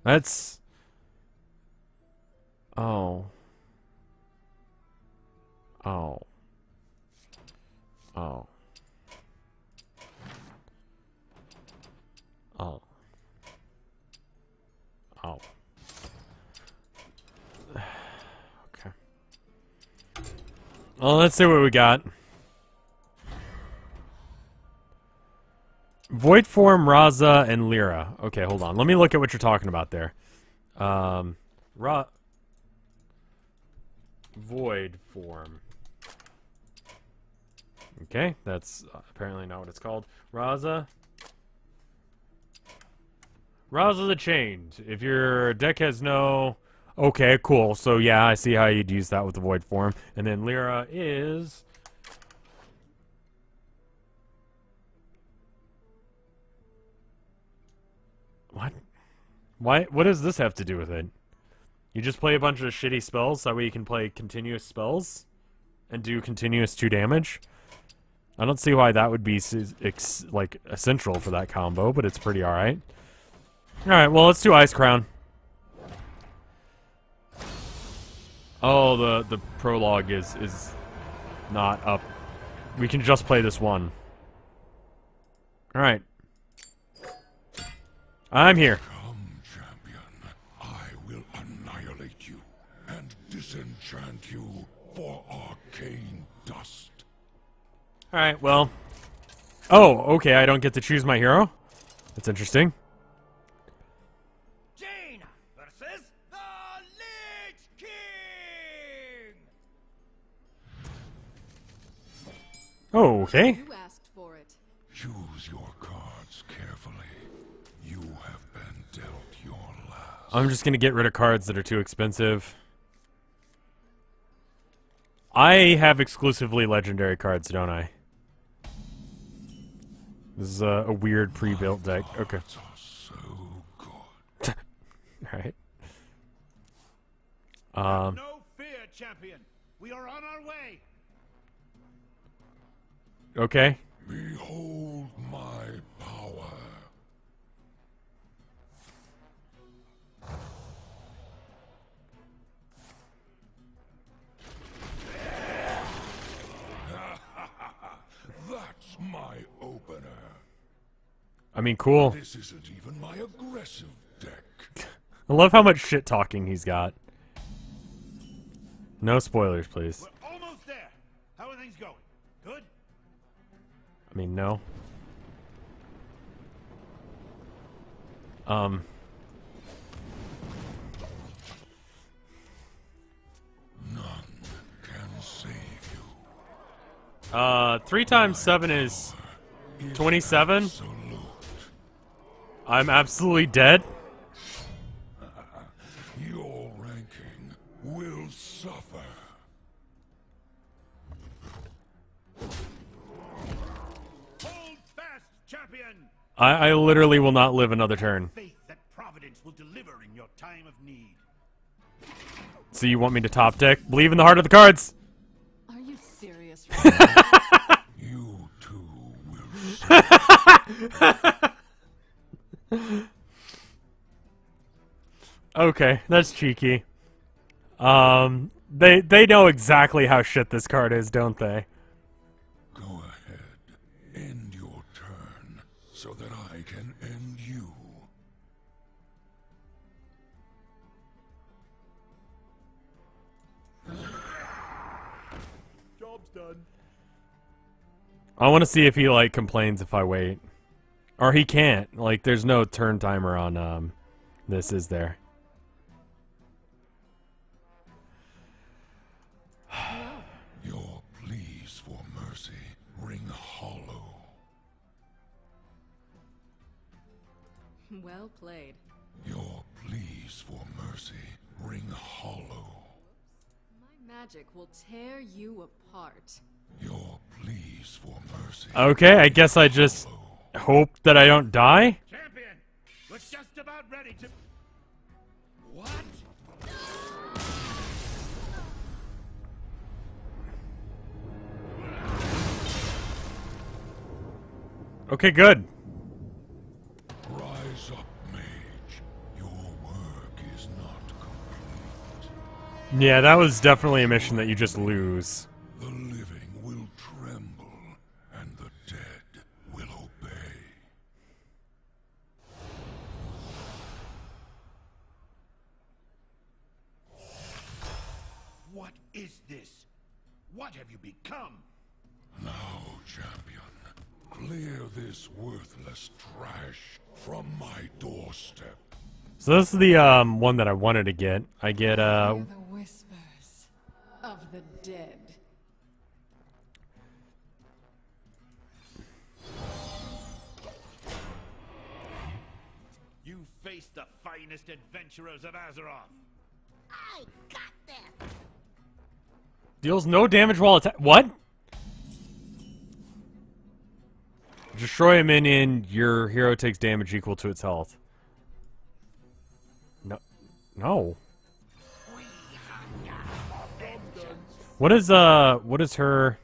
A: That's... Oh. Oh. Oh. Oh. Oh. Okay. Well, let's see what we got. Void form, Raza, and Lyra. Okay, hold on. Let me look at what you're talking about there. Void form. Okay, that's apparently not what it's called. Raza. Raza the Chained. If your deck has no... Okay, cool. So yeah, I see how you'd use that with the Void form. And then Lyra is... What? Why? What does this have to do with it? You just play a bunch of shitty spells, that way you can play continuous spells? And do continuous 2 damage? I don't see why that would be, like, essential for that combo, but it's pretty alright. Alright, well, let's do Ice Crown. Oh, the prologue is not up. We can just play this one. Alright. I'm here.
B: Come, champion. I will annihilate you and disenchant you for arcane dust.
A: Alright, well. Oh, okay, I don't get to choose my hero? That's interesting.
C: Jaina versus the Lich King!
A: Oh, okay.
D: You asked for it.
B: Choose your cards carefully. You have been dealt your last.
A: I'm just gonna get rid of cards that are too expensive. I have exclusively legendary cards, don't I? This is a weird pre-built deck. Okay.
B: Cards are so good.
A: Alright.
C: No fear, champion. We are on our way.
A: Okay.
B: Behold my power. That's my opener.
A: I mean, cool.
B: This isn't even my aggressive deck.
A: I love how much shit talking he's got. No spoilers, please.
C: We're almost there. How are things going? Good?
A: I mean, no.
B: None can save you.
A: 3 times 7 is 27.
B: Absolute.
A: I'm absolutely dead.
B: Your ranking will suffer.
C: Hold fast, champion!
A: I literally will not live another turn.
C: Faith that Providence will deliver in your time of need.
A: So you want me to top deck? Believe in the heart of the cards.
D: Are you serious?
B: You too will suffer.
A: Okay, that's cheeky. They know exactly how shit this card is, don't they?
B: Go ahead. End your turn so that I can end you.
C: Job's done.
A: I want to see if he like complains if I wait, or he can't. Like, there's no turn timer on this, is there?
B: Your pleas for mercy ring hollow.
D: Well played.
B: Your pleas for mercy ring hollow.
D: My magic will tear you apart.
B: Your pleas for mercy.
A: Okay, I guess I just hope that I don't die.
C: Champion, we're just about ready to... What?
A: Okay, good.
B: Rise up, mage. Your work is not complete.
A: Yeah, that was definitely a mission that you just lose.
B: The living will tremble, and the dead will obey.
C: What is this? What have you become?
B: Now, champion, clear this worthless trash from my doorstep.
A: So this is the one that I wanted to get. I get
D: Hear the whispers of the dead.
C: You face the finest adventurers of Azeroth. I got this.
A: deals no damage while attack. What? Destroy a minion. Your hero takes damage equal to its health. No. No. What is her?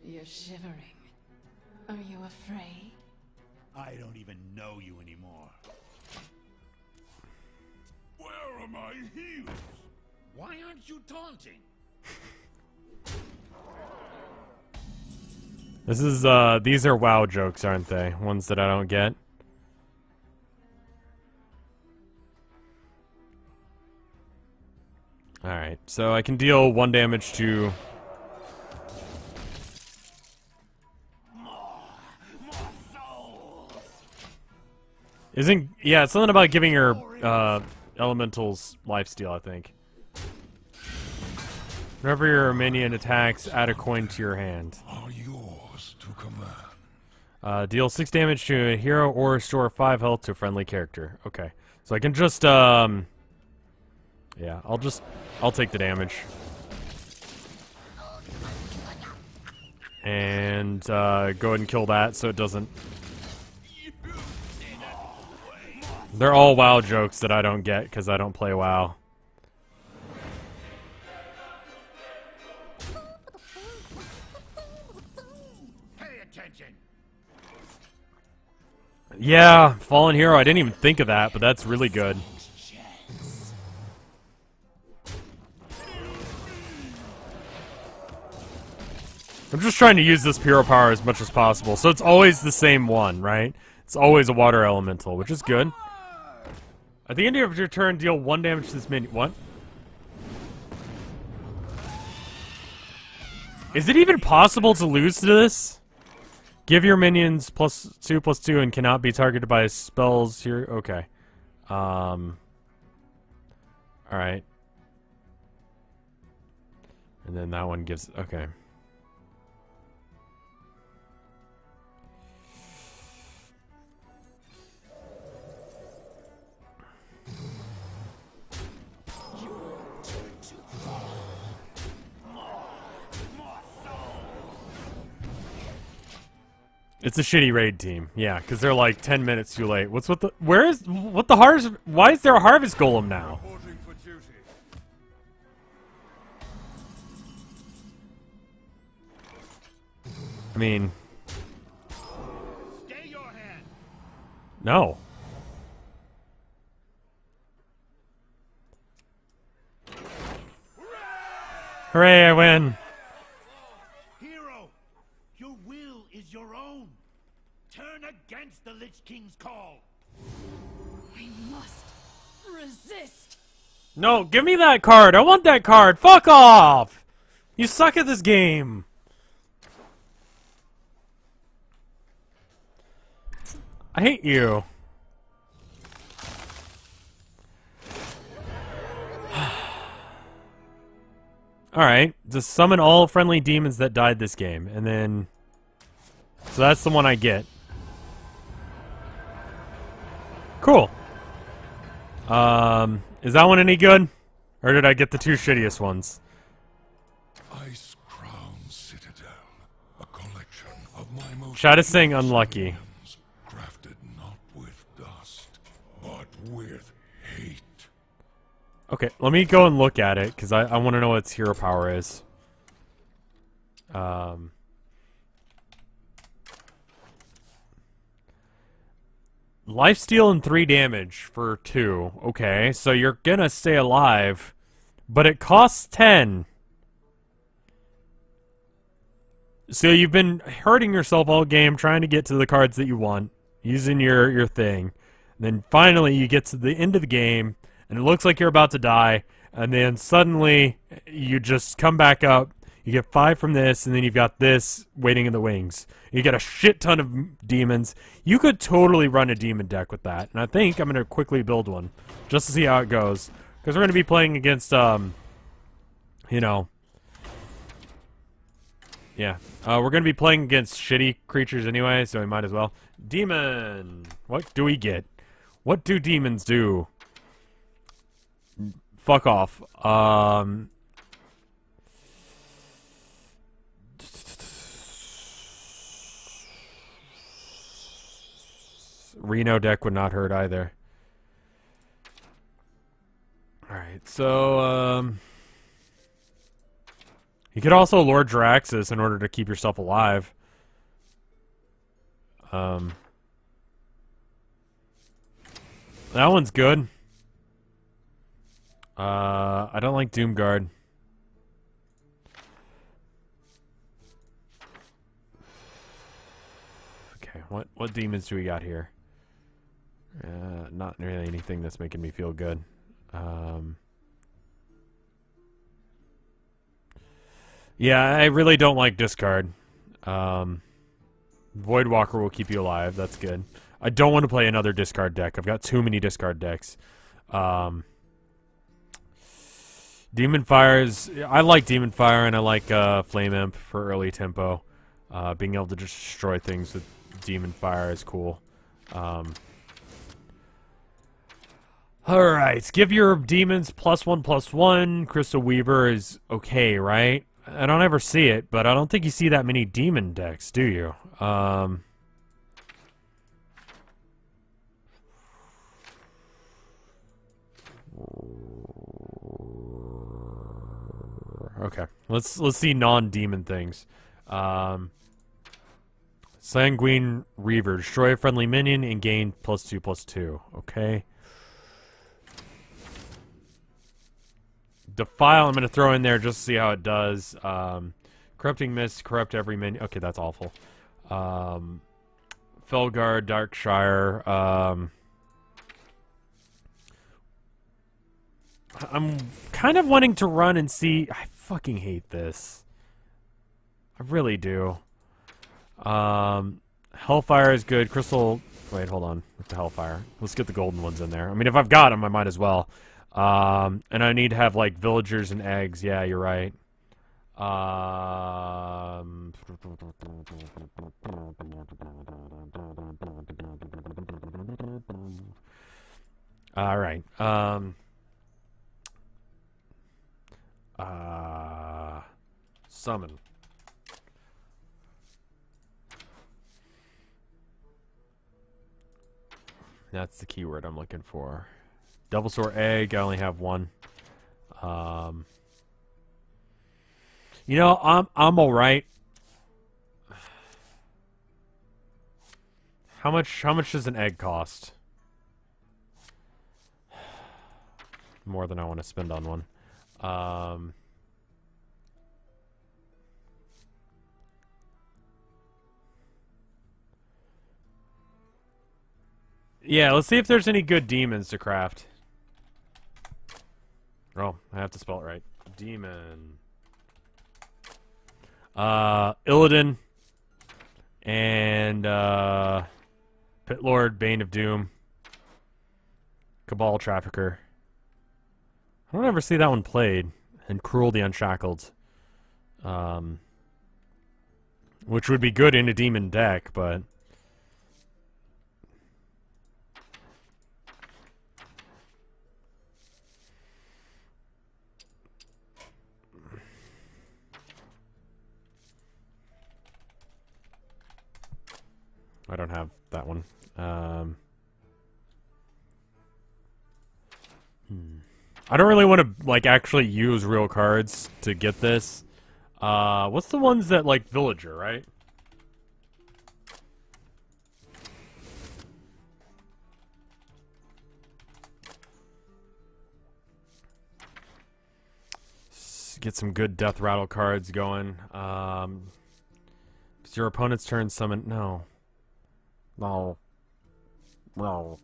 D: You're shivering. Are you afraid?
C: I don't even know you anymore.
B: Where are my heels?
C: Why aren't you taunting?
A: This is these are WoW jokes, aren't they? Ones that I don't get. Alright, so I can deal 1 damage to... Isn't... Yeah, it's something about giving her, elementals lifesteal, I think. Whenever your minion attacks, add a coin to your hand.
B: Are yours to command.
A: Deal 6 damage to a hero or restore 5 health to a friendly character. Okay. So I can just, yeah, I'll take the damage. And, go ahead and kill that so it doesn't... They're all WoW jokes that I don't get because I don't play WoW.
C: Pay attention.
A: Yeah, Fallen Hero, I didn't even think of that, but that's really good. I'm just trying to use this Hero Power as much as possible, so it's always the same one, right? It's always a Water Elemental, which is good. At the end of your turn, deal 1 damage to this minion. What? Is it even possible to lose to this? Give your minions +2/+2 and cannot be targeted by spells here. Okay. Alright. And then that one gives... Okay. It's a shitty raid team. Yeah, because they're like 10 minutes too late. What's with the... What the harvest... Why is there a harvest golem now?
B: Reporting for duty.
A: I mean...
C: Stay your hand.
A: No. Hooray, I win.
C: Hero, your will is your own. Turn against the Lich King's call.
D: We must resist.
A: No, give me that card. I want that card. Fuck off. You suck at this game. I hate you. Alright, just summon all friendly demons that died this game, and then... So that's the one I get. Cool. Is that one any good? Or did I get the two shittiest ones?
B: Ice Crown Citadel, a collection of my most
A: Chat is saying unlucky.
B: gems, crafted not with dust, but with hate.
A: Okay, let me go and look at it, because I want to know what its hero power is. Lifesteal and 3 damage for 2. Okay, so you're gonna stay alive, but it costs 10. So you've been hurting yourself all game trying to get to the cards that you want, using your thing. And then finally you get to the end of the game, and it looks like you're about to die, and then suddenly you just come back up, you get 5 from this, and then you've got this waiting in the wings. You get a shit ton of demons. You could totally run a demon deck with that, and I think I'm going to quickly build one, just to see how it goes. Because we're going to be playing against, you know... Yeah, we're going to be playing against shitty creatures anyway, so we might as well. Demon! What do we get? What do demons do? Fuck off. Reno deck would not hurt either. Alright, so, you could also Lord Jaraxxus in order to keep yourself alive. That one's good. I don't like Doomguard. Okay, what demons do we got here? Not really anything that's making me feel good. Yeah, I really don't like discard. Voidwalker will keep you alive. That's good. I don't want to play another discard deck. I've got too many discard decks. Demon Fires. I like Demon Fire and I like Flame Imp for early tempo. Being able to just destroy things with Demon Fire is cool. Alright, give your demons +1/+1. Crystal Weaver is okay, right? I don't ever see it, but I don't think you see that many demon decks, do you? Okay, let's see non-demon things. Sanguine Reaver, destroy a friendly minion and gain +2/+2. Okay. Defile, I'm going to throw in there just to see how it does. Corrupting Mist, corrupt every minion. Okay, that's awful. Felguard, Darkshire. I'm kind of wanting to run and see. I fucking hate this. I really do. Hellfire is good. Crystal. Wait, hold on. With the Hellfire. Let's get the golden ones in there. I mean, if I've got them, I might as well. And I need to have, like, villagers and eggs. Yeah, you're right. Alright. Summon. That's the keyword I'm looking for. Devilsaur egg. I only have one. You know, I'm all right. How much does an egg cost? More than I want to spend on one. Yeah, let's see if there's any good demons to craft. Oh, I have to spell it right. Demon. Illidan. And, Pitlord, Bane of Doom. Cabal Trafficker. I don't ever see that one played. And Cruel the Unshackled. Which would be good in a demon deck, but... I don't have that one. I don't really want to, like, actually use real cards to get this. What's the ones that, like, Villager, right? Get some good Death Rattle cards going. It's your opponent's turn, summon... No. No. No.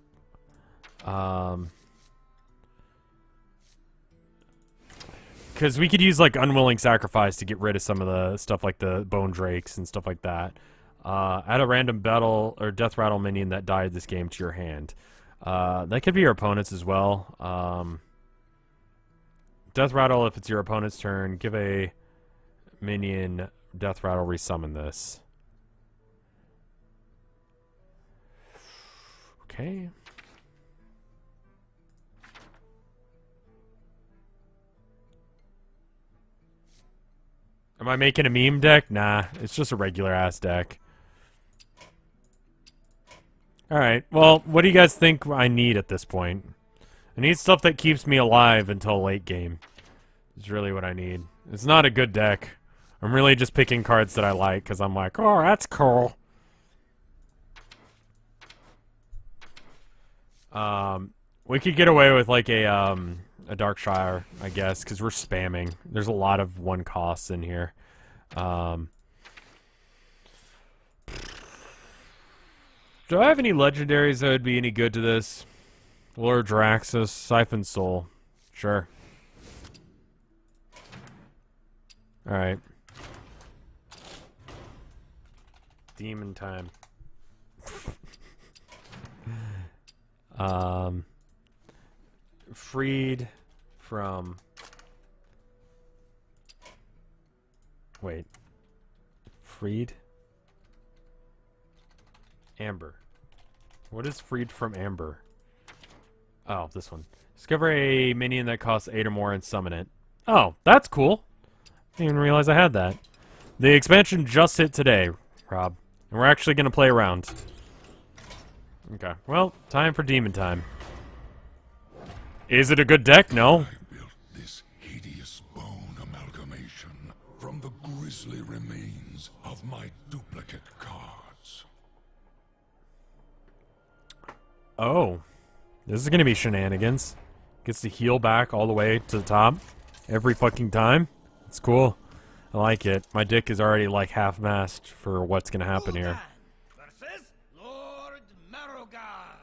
A: Because we could use, like, Unwilling Sacrifice to get rid of some of the stuff like the Bone Drakes and stuff like that. Add a random battle or Death Rattle minion that died this game to your hand. That could be your opponent's as well. Death Rattle, if it's your opponent's turn, give a minion Death Rattle, resummon this. Okay. Am I making a meme deck? Nah, it's just a regular ass deck. Alright, well, what do you guys think I need at this point? I need stuff that keeps me alive until late game. Is really what I need. It's not a good deck. I'm really just picking cards that I like because I'm like, oh, that's cool. We could get away with like a Darkshire, I guess, because we're spamming. There's a lot of one costs in here. Do I have any legendaries that would be any good to this? Lord Draxus, Siphon Soul. Sure. Alright. Demon time. Freed from... Wait. Freed? Amber. What is freed from Amber? Oh, this one. Discover a minion that costs 8 or more and summon it. Oh, that's cool. Didn't even realize I had that. The expansion just hit today, Rob. And we're actually going to play around. Okay, well, time for demon time. Is it a good deck? No.
B: I built this hideous bone amalgamation from the grisly remains of my duplicate cards.
A: Oh. This is going to be shenanigans. Gets to heal back all the way to the top. Every fucking time. It's cool. I like it. My dick is already like half-mast for what's going to happen here.
C: Versus Lord Marrogar.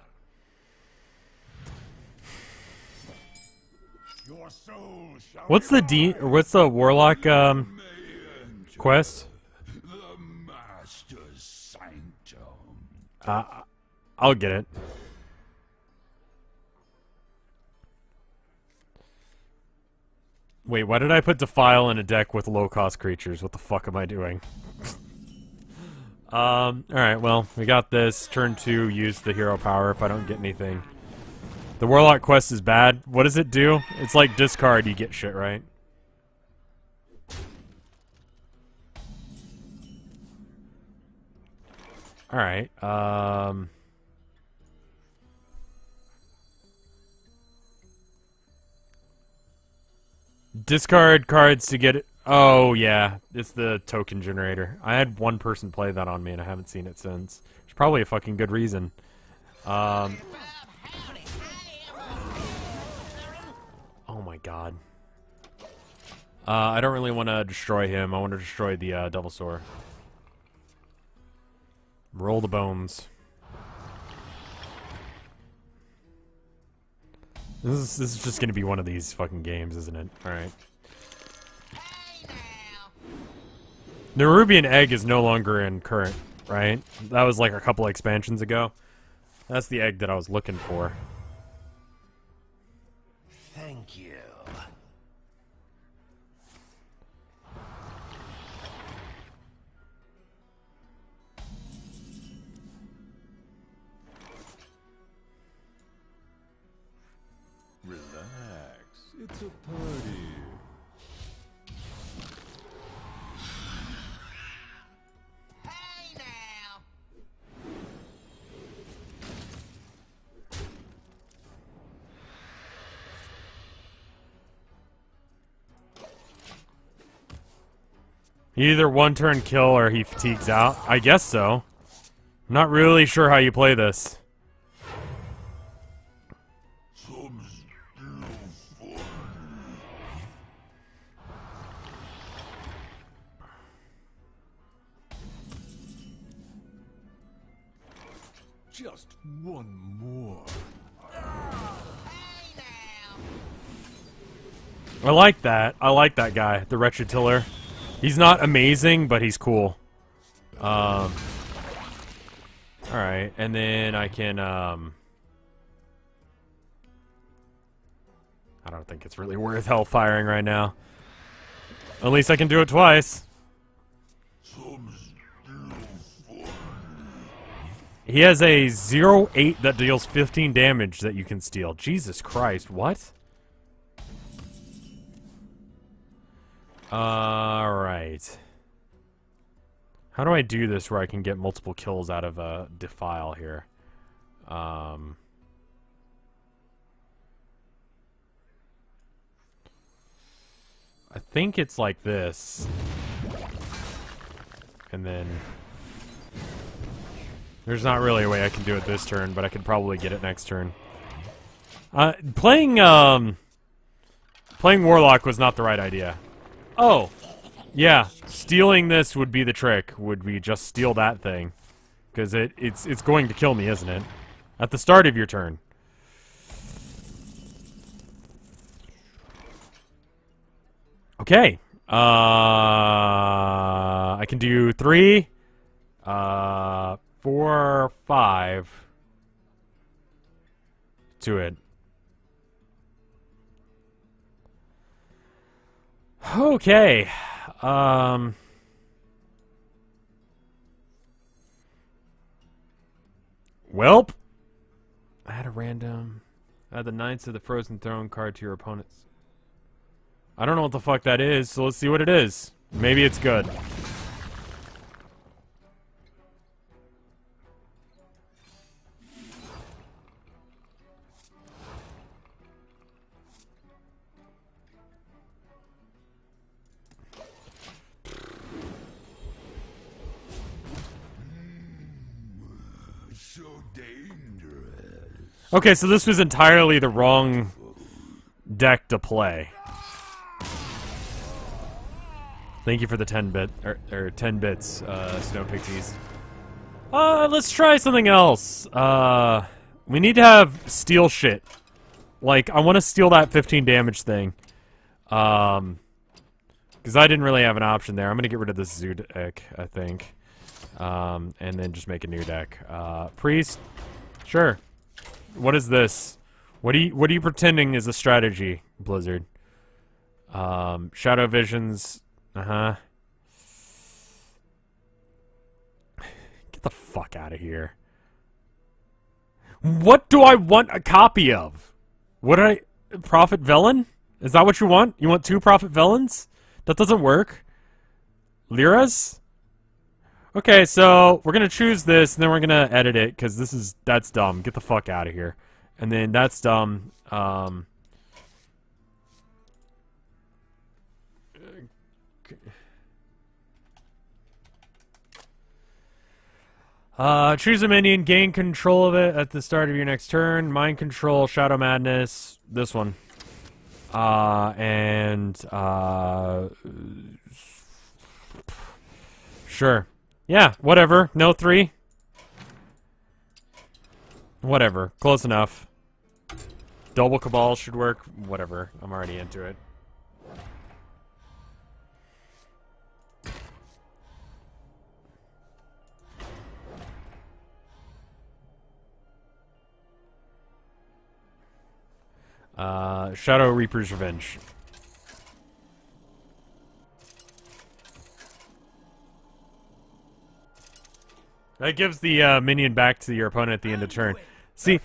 C: Your soul shall
A: What's the Warlock quest?
C: the Master's sanctum.
A: I'll get it. Wait, why did I put Defile in a deck with low-cost creatures? What the fuck am I doing? Alright, well, we got this. Turn 2, use the hero power if I don't get anything. The Warlock quest is bad. What does it do? It's like discard, you get shit, right? Alright, Discard cards to get it. Oh, yeah. It's the token generator. I had one person play that on me, and I haven't seen it since. There's probably a fucking good reason. Oh, my God. I don't really want to destroy him. I want to destroy the Devil Sword. Roll the bones. This is just gonna be one of these fucking games, isn't it? Alright. The Nerubian egg is no longer in current, right? That was like a couple expansions ago. That's the egg that I was looking for.
C: Thank you.
E: Relax, it's a party.
C: Hey now.
A: Either one turn kill or he fatigues out. I guess so. Not really sure how you play this.
E: Just one more.
A: I like that. I like that guy, the Wretched Tiller. He's not amazing, but he's cool. Alright, and then I can, I don't think it's really worth hellfiring right now. At least I can do it twice. He has a 0-8 that deals 15 damage that you can steal. Jesus Christ, what? Alright. How do I do this where I can get multiple kills out of a Defile here? I think it's like this. And then... There's not really a way I can do it this turn, but I could probably get it next turn. Playing Warlock was not the right idea. Oh, yeah. Stealing this would be the trick. Would we just steal that thing? Because it's going to kill me, isn't it? At the start of your turn. Okay. I can do 3. 4, 5 to it. Okay. Welp. Add a random. Add the Knights of the Frozen Throne card to your opponent's. I don't know what the fuck that is, so let's see what it is. Maybe it's good.
B: So dangerous.
A: Okay, so this was entirely the wrong deck to play. Thank you for the 10-bit or 10 bits, Snow Pixies. Let's try something else. We need to have steal shit. Like, I want to steal that 15 damage thing. Because I didn't really have an option there. I'm gonna get rid of this Zoo deck, I think. And then just make a new deck. Priest? Sure. What is this? What are you pretending is a strategy, Blizzard? Shadow Visions. Uh-huh. Get the fuck out of here. What do I want a copy of? Prophet Velen? Is that what you want? You want 2 Prophet Velens? That doesn't work. Liras? Okay, so we're gonna choose this, and then we're gonna edit it, because that's dumb. Get the fuck out of here. And then that's dumb. Choose a minion, gain control of it at the start of your next turn. Mind Control, Shadow Madness, this one. Sure. Yeah, whatever. No 3. Whatever. Close enough. Double Cabal should work. Whatever. I'm already into it. Shadow Reaper's Revenge. That gives the minion back to your opponent at the end of turn. See,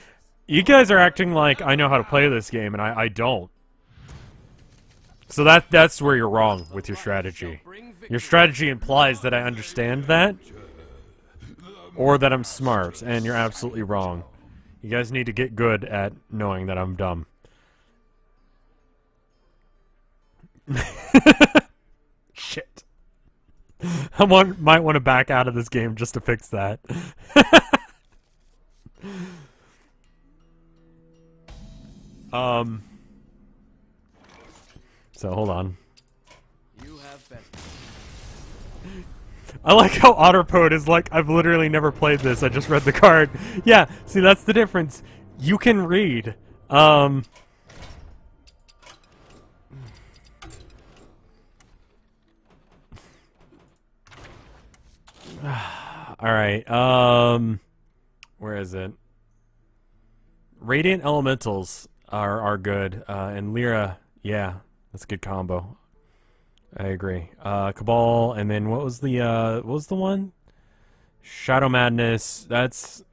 A: you guys are acting like I know how to play this game, and I don't. So that's where you're wrong with your strategy. Your strategy implies that I understand that, or that I'm smart, and you're absolutely wrong. You guys need to get good at knowing that I'm dumb. Shit. I might want to back out of this game just to fix that. So hold on.
F: You have best.
A: I like how Otterpode is like, I've literally never played this, I just read the card. Yeah, see, that's the difference. You can read. Alright, where is it? Radiant Elementals are good, and Lyra, yeah, that's a good combo. I agree. Cabal, and then what was the one? Shadow Madness. That's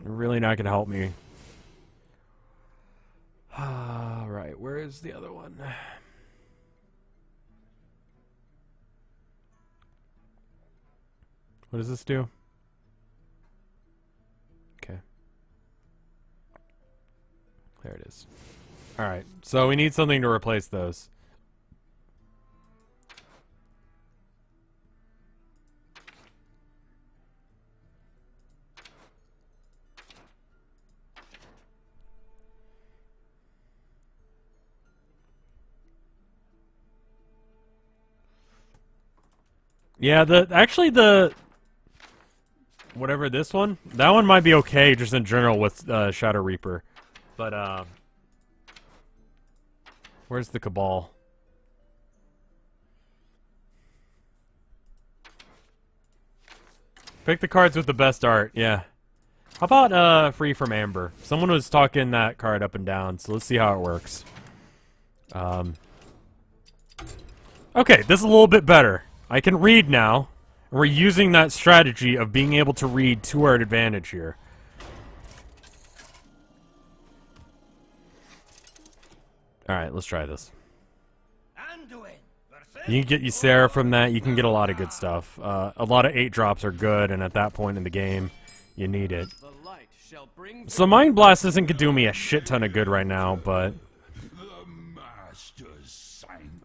A: really not gonna help me. Right, where is the other one? What does this do? Okay. There it is. Alright, so we need something to replace those. Yeah, whatever this one, that one might be okay just in general with Shadow Reaper, but where's the Cabal? Pick the cards with the best art. Yeah. How about Free from Amber? Someone was talking that card up and down, so let's see how it works. Okay, this is a little bit better. I can read now. We're using that strategy of being able to read to our advantage here. Alright, let's try this. You can get Ysera from that. You can get a lot of good stuff. A lot of 8-drops are good, and at that point in the game, you need it. So Mind Blast isn't going to do me a shit ton of good right now, but...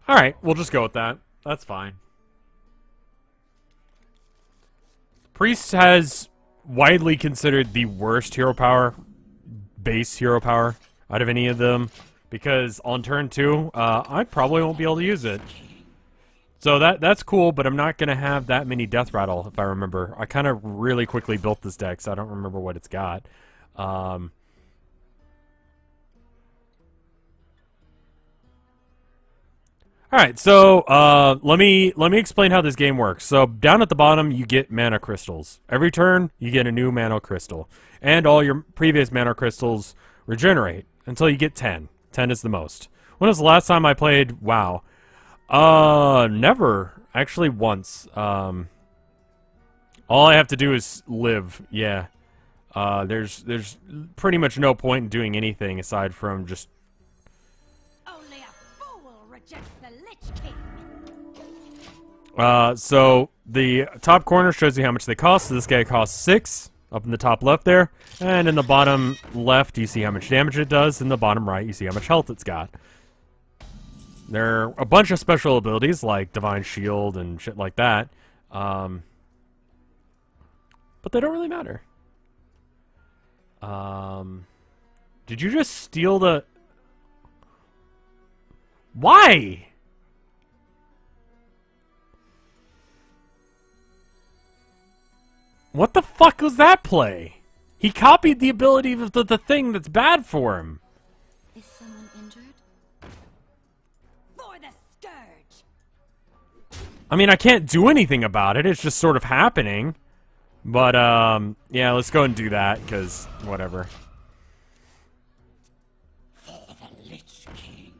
A: Alright, we'll just go with that. That's fine. Priest has widely considered the worst hero power, base hero power, out of any of them, because on turn 2, I probably won't be able to use it. So that's cool, but I'm not going to have that many Death Rattle, if I remember. I kind of really quickly built this deck, so I don't remember what it's got. Alright, so let me explain how this game works. So down at the bottom you get mana crystals. Every turn you get a new mana crystal. And all your previous mana crystals regenerate until you get 10. 10 is the most. When was the last time I played WoW? Never. Actually once. All I have to do is live, yeah. There's pretty much no point in doing anything aside from just...
G: Only a fool rejects the Lich King.
A: So the top corner shows you how much they cost. So this guy costs 6 up in the top left there, and in the bottom left you see how much damage it does. In the bottom right you see how much health it's got. There are a bunch of special abilities like Divine Shield and shit like that. But they don't really matter. Did you just steal the... Why? What the fuck was that play? He copied the ability of the thing that's bad for him.
D: Is someone injured?
G: For the scourge.
A: I mean, I can't do anything about it. It's just sort of happening. But, yeah, let's go and do that, because whatever.
C: For the Lich King.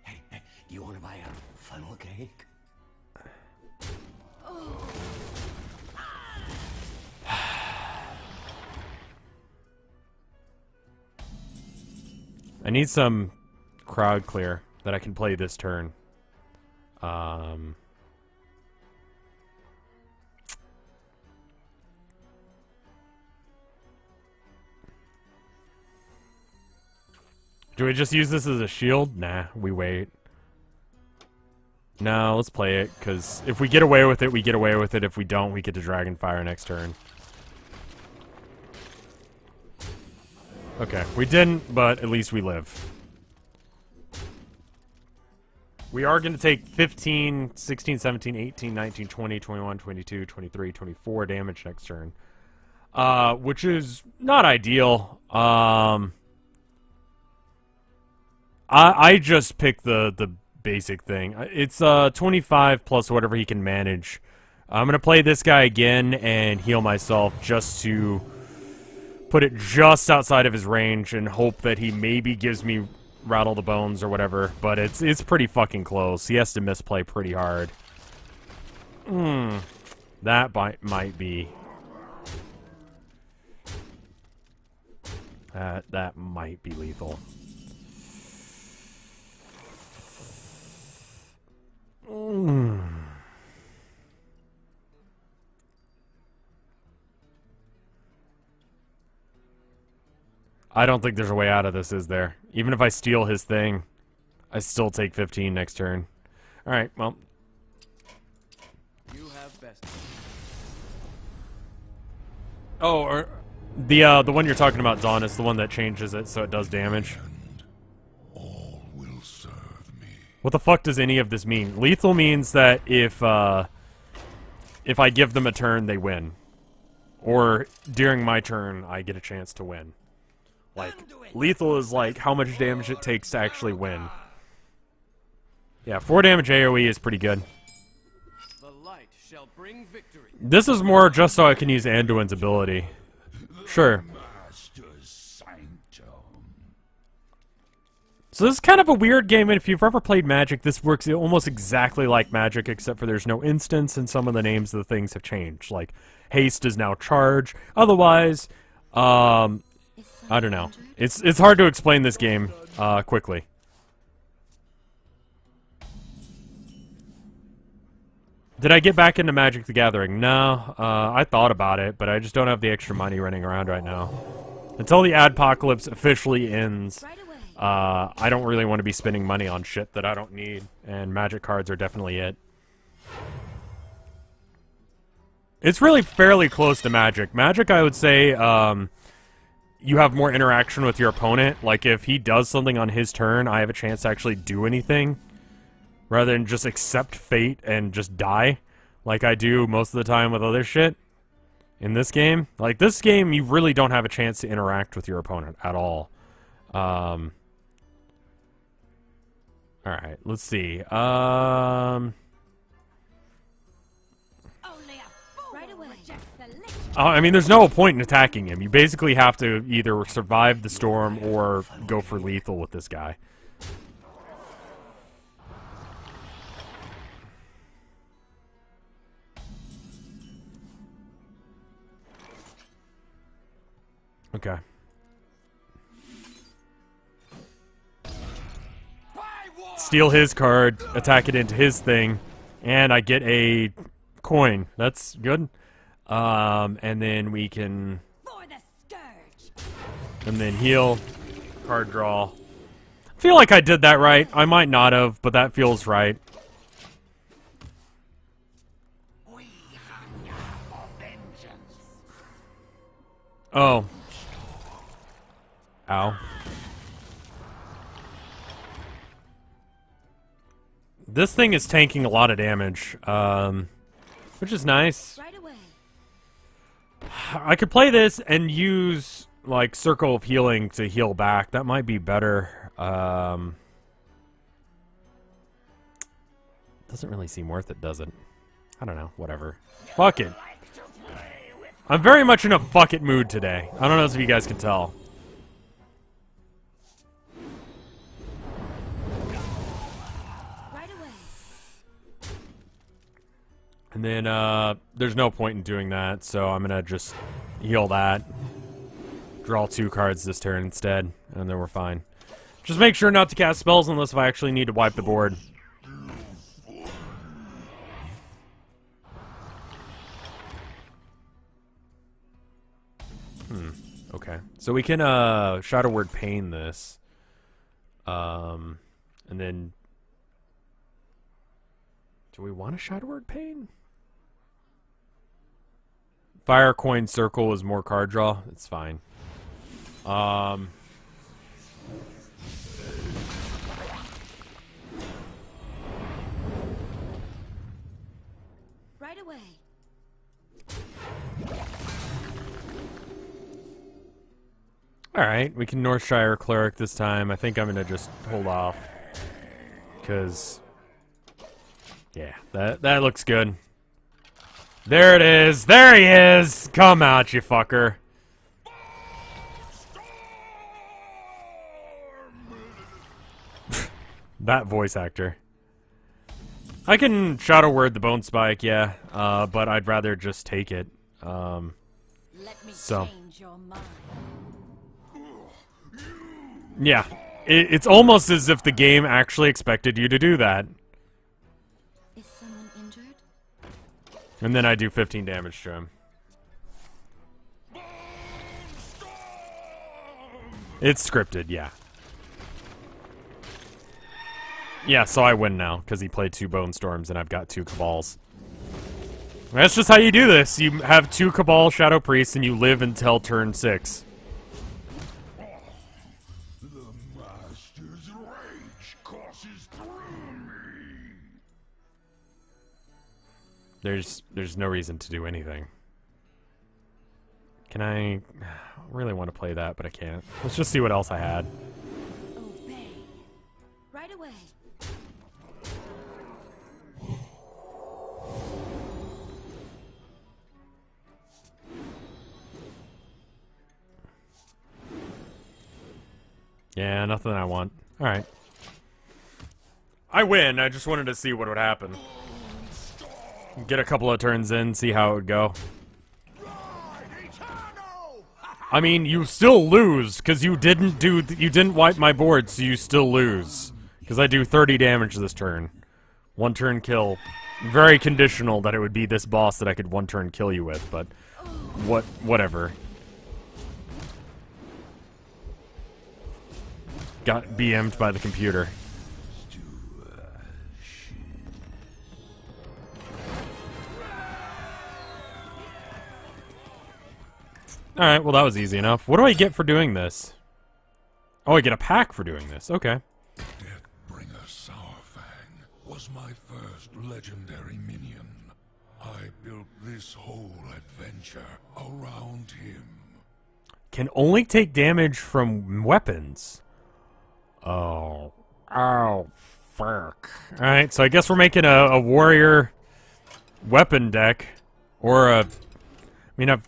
C: Hey, you want to buy a funnel cake?
A: I need some crowd clear that I can play this turn. Do we just use this as a shield? Nah, we wait. No, let's play it, because if we get away with it, we get away with it. If we don't, we get to Dragonfire next turn. Okay, we didn't, but at least we live. We are going to take 15, 16, 17, 18, 19, 20, 21, 22, 23, 24 damage next turn. Which is not ideal. I just picked the basic thing. It's 25 plus whatever he can manage. I'm going to play this guy again and heal myself just to put it just outside of his range and hope that he maybe gives me Rattle the Bones or whatever. But it's pretty fucking close. He has to misplay pretty hard. That might be... That might be lethal. I don't think there's a way out of this, is there? Even if I steal his thing, I still take 15 next turn. Alright, well.
F: You have best.
A: Oh, or the one you're talking about, Dawn, is the one that changes it so it does damage.
B: All will serve me.
A: What the fuck does any of this mean? Lethal means that if I give them a turn, they win. Or during my turn, I get a chance to win. Like, lethal is like how much damage it takes to actually win. Yeah, 4 damage AoE is pretty good.
F: The light shall bring victory.
A: This is more just so I can use Anduin's ability. Sure.
B: Master's sanctum.
A: So this is kind of a weird game, and if you've ever played Magic, this works almost exactly like Magic, except for there's no instance, and some of the names of the things have changed. Like, haste is now charge. Otherwise, I don't know. It's hard to explain this game quickly. Did I get back into Magic the Gathering? No. I thought about it, but I just don't have the extra money running around right now. Until the Adpocalypse officially ends, I don't really want to be spending money on shit that I don't need, and Magic cards are definitely it. It's really fairly close to Magic. Magic, I would say, you have more interaction with your opponent. Like, if he does something on his turn, I have a chance to actually do anything, rather than just accept fate and just die, like I do most of the time with other shit. In this game, like this game, you really don't have a chance to interact with your opponent at all. Alright, let's see.
G: Only a fool rejects the Lich King.
A: I mean, there's no point in attacking him. You basically have to either survive the storm or go for lethal with this guy. Okay. Steal his card, attack it into his thing, and I get a coin. That's good. And then we can...
G: For the scourge.
A: And then heal, card draw. Feel like I did that right. I might not have, but that feels right.
C: We hunger for vengeance.
A: Oh. Ow. This thing is tanking a lot of damage, which is nice.
G: Right away.
A: I could play this and use, like, Circle of Healing to heal back. That might be better. Doesn't really seem worth it, does it? I don't know. Whatever. Fuck it. I'm very much in a fuck it mood today. I don't know if you guys can tell.
G: Right away.
A: And then, there's no point in doing that, so I'm gonna just heal that. Draw 2 cards this turn instead, and then we're fine. Just make sure not to cast spells unless if I actually need to wipe the board. Okay. So we can, Shadow Word Pain this. And then... Do we want a Shadow Word Pain? Fire Coin Circle is more card draw. It's fine.
G: Right away.
A: Alright, we can Northshire Cleric this time. I think I'm gonna just hold off. Because... Yeah, that looks good. There it is! There he is! Come out, you fucker. That voice actor. I can Shadow Word the Bone Spike, yeah, but I'd rather just take it.
G: Let me change your mind.
A: Yeah, it's almost as if the game actually expected you to do that.
G: Is someone injured?
A: And then I do 15 damage to him. It's scripted, yeah. Yeah, so I win now, because he played 2 Bone Storms and I've got 2 Cabals. That's just how you do this. You have 2 Cabal Shadow Priests and you live until turn 6.
B: The Master's rage courses through me.
A: There's no reason to do anything. Can I really want to play that, but I can't. Let's just see what else I had.
G: Obey. Right away.
A: Yeah, nothing I want. Alright. I win, I just wanted to see what would happen. Get a couple of turns in, see how it would go. I mean, you still lose, because you didn't wipe my board, so you still lose. Because I do 30 damage this turn. 1 turn kill. Very conditional that it would be this boss that I could 1 turn kill you with, but... whatever. Got BM'd by the computer. Alright, well that was easy enough. What do I get for doing this? Oh, I get a pack for doing this. Okay.
B: Deathbringer Sourfang was my first legendary minion. I built this whole adventure around him.
A: Can only take damage from weapons. Oh. Oh, fuck. Alright, so I guess we're making a warrior weapon deck. Or a... I mean,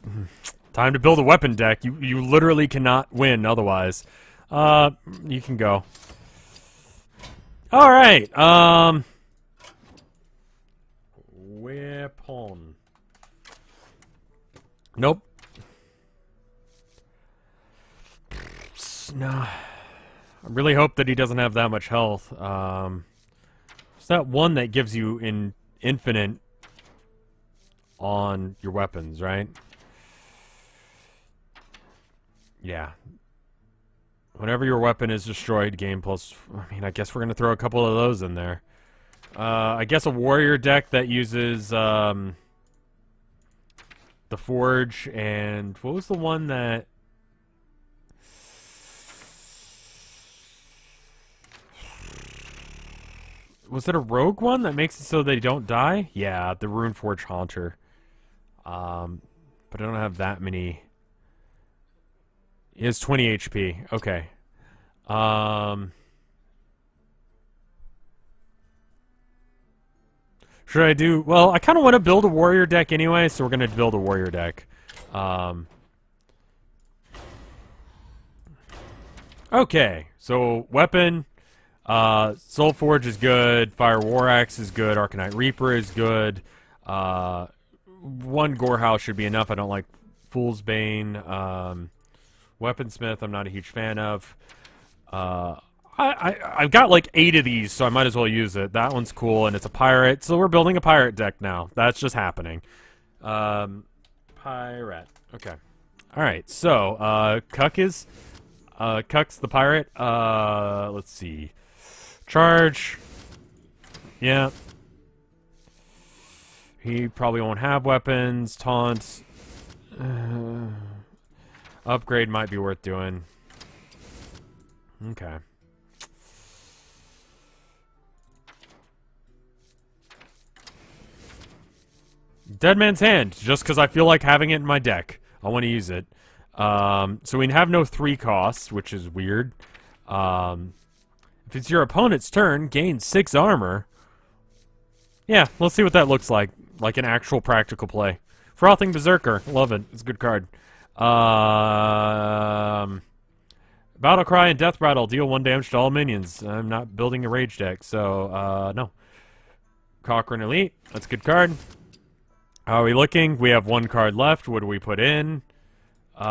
A: time to build a weapon deck. You literally cannot win otherwise. You can go. Alright, weapon. Nope. No. I really hope that he doesn't have that much health. It's that one that gives you infinite on your weapons, right? Yeah. Whenever your weapon is destroyed, gain plus... I mean, I guess we're going to throw a couple of those in there. I guess a warrior deck that uses the Forge and... What was the one that... Was it a rogue one that makes it so they don't die? Yeah, the Runeforge Haunter. But I don't have that many... He has 20 HP. Okay. Should I do... Well, I kind of want to build a warrior deck anyway, so we're going to build a warrior deck. Okay, so weapon... Soulforge is good, Fire War Axe is good, Arcanite Reaper is good, one Gorehouse should be enough. I don't like Fool's Bane. Weaponsmith I'm not a huge fan of. I've got like 8 of these, so I might as well use it. That one's cool, and it's a pirate, so we're building a pirate deck now. That's just happening. Pirate. Okay. Alright, so, Cuck's the pirate. Let's see. Charge. Yeah. He probably won't have weapons. Taunt. Upgrade might be worth doing. Okay. Dead Man's Hand, just because I feel like having it in my deck. I want to use it. So we have no 3 costs, which is weird. If it's your opponent's turn, gain 6 armor. Yeah, let's see what that looks like. Like an actual practical play. Frothing Berserker. Love it. It's a good card. Battle Cry and Death Rattle. Deal 1 damage to all minions. I'm not building a rage deck, so, no. Cochrane Elite. That's a good card. How are we looking? We have 1 card left. What do we put in? You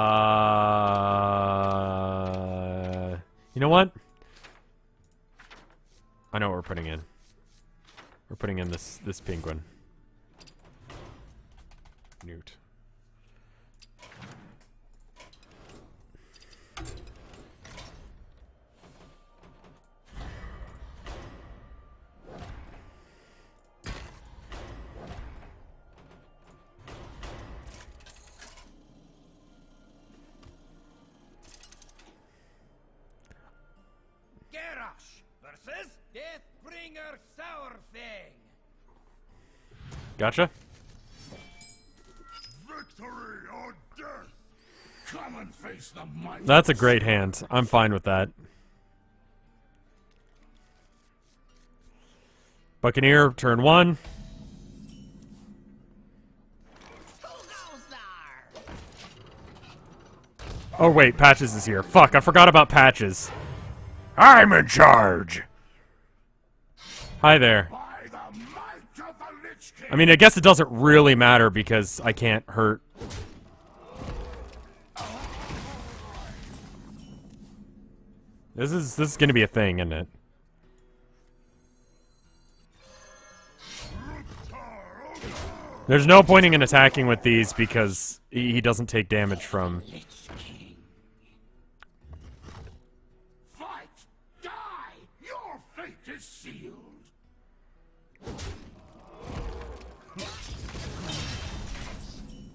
A: know what? I know what we're putting in. We're putting in this penguin. Newt.
F: Versus Deathbringer Sourfang.
A: Gotcha.
B: Victory or death! Come and face the might.
A: That's a great hand. I'm fine with that. Buccaneer, turn 1. Oh wait, Patches is here. Fuck, I forgot about Patches.
B: I'm in charge!
A: Hi there.
B: By the might of the Lich King!
A: I mean, I guess it doesn't really matter because I can't hurt. This is gonna be a thing, isn't it? There's no point in attacking with these because he doesn't take damage from...
B: Fight! Die! Your fate is sealed!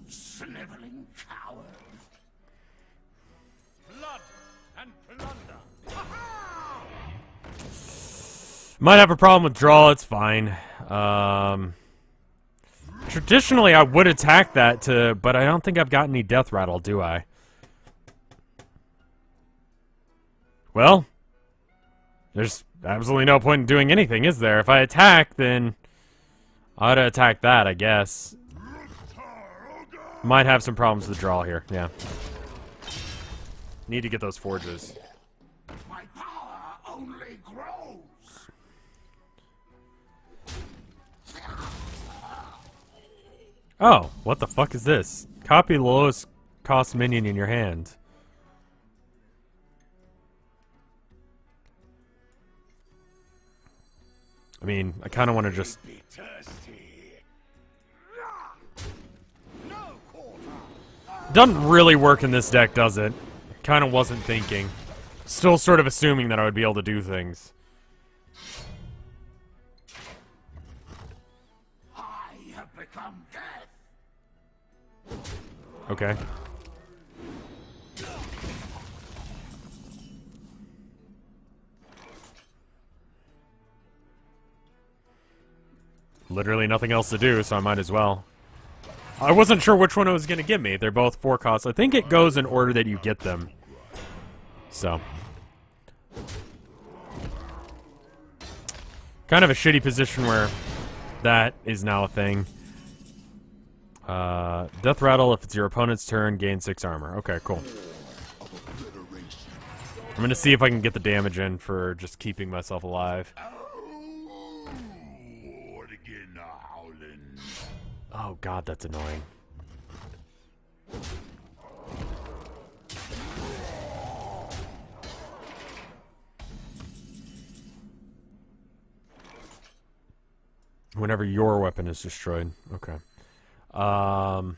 B: Sniveling coward!
C: Blood and plunder.
A: Might have a problem with draw, it's fine. Traditionally, I would attack that but I don't think I've got any Death Rattle, do I? Well, there's absolutely no point in doing anything, is there? If I attack, then I ought to attack that, I guess. Might have some problems with the draw here, yeah. Need to get those forges.
B: My power only grows!
A: Oh, what the fuck is this? Copy the lowest cost minion in your hand. I mean, I kind of want to just...
B: Be thirsty.
A: Doesn't really work in this deck, does it? Kind of wasn't thinking. Still sort of assuming that I would be able to do things.
C: I have become death.
A: Okay. Literally nothing else to do, so I might as well. I wasn't sure which one it was going to give me. They're both 4 costs. I think it goes in order that you get them. So. Kind of a shitty position where that is now a thing. Death Rattle, if it's your opponent's turn, gain 6 armor. Okay, cool. I'm going to see if I can get the damage in for just keeping myself alive. Oh god, that's annoying. Whenever your weapon is destroyed. Okay.
B: For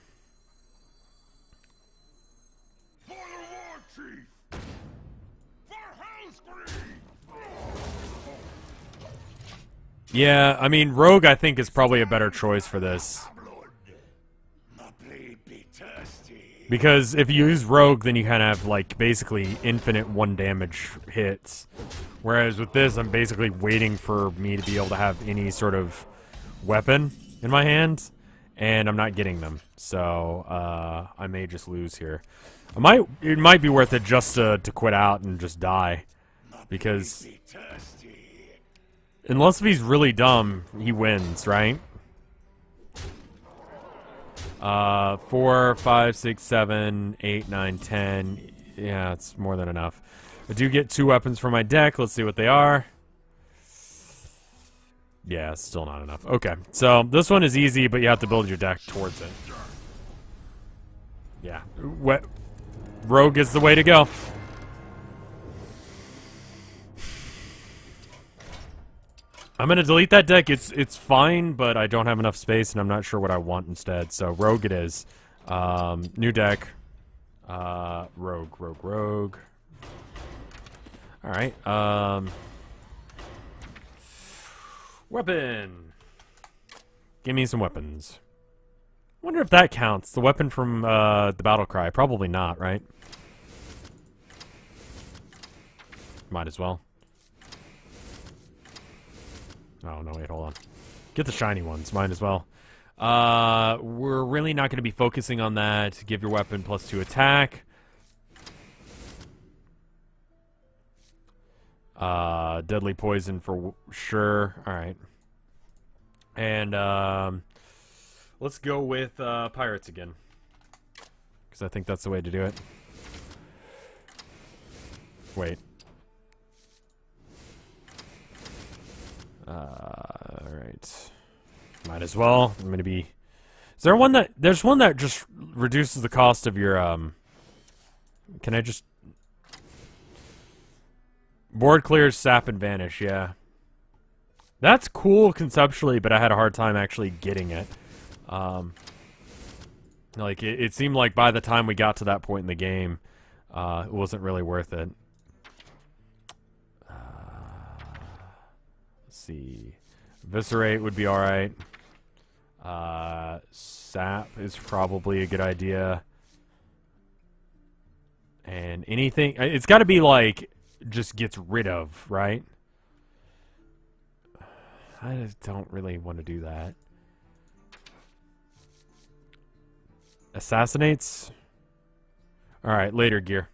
B: the war chief! For Hellscream!
A: Yeah, I mean, Rogue I think is probably a better choice for this. Because if you use Rogue, then you kind of have, like, basically infinite 1 damage hits. Whereas with this, I'm basically waiting for me to be able to have any sort of weapon in my hand, and I'm not getting them. So, I may just lose here. It might be worth it just to quit out and just die. Because unless if he's really dumb, he wins, right? 4, 5, 6, 7, 8, 9, 10. Yeah, it's more than enough. I do get 2 weapons for my deck. Let's see what they are. Yeah, it's still not enough. Okay, so this one is easy, but you have to build your deck towards it. Yeah, Rogue is the way to go. I'm gonna delete that deck. It's fine, but I don't have enough space, and I'm not sure what I want instead. So Rogue it is. New deck. Rogue. All right. Weapon. Give me some weapons. Wonder if that counts. The weapon from the battle cry. Probably not, right? Might as well. Oh, no, wait, hold on. Get the shiny ones. Might as well. We're really not going to be focusing on that. Give your weapon +2 attack. Deadly poison for sure. Alright. And, let's go with, pirates again. Because I think that's the way to do it. Wait. Alright. Might as well. I'm gonna be... Is there one that... There's one that just reduces the cost of your, Can I just... Board clears, sap, and vanish, yeah. That's cool conceptually, but I had a hard time actually getting it. Like, it seemed like by the time we got to that point in the game, it wasn't really worth it. Let's see. Eviscerate would be alright. Sap is probably a good idea. And anything... It's got to be, like, just gets rid of, right? I just don't really want to do that. Assassinates? Alright, later gear.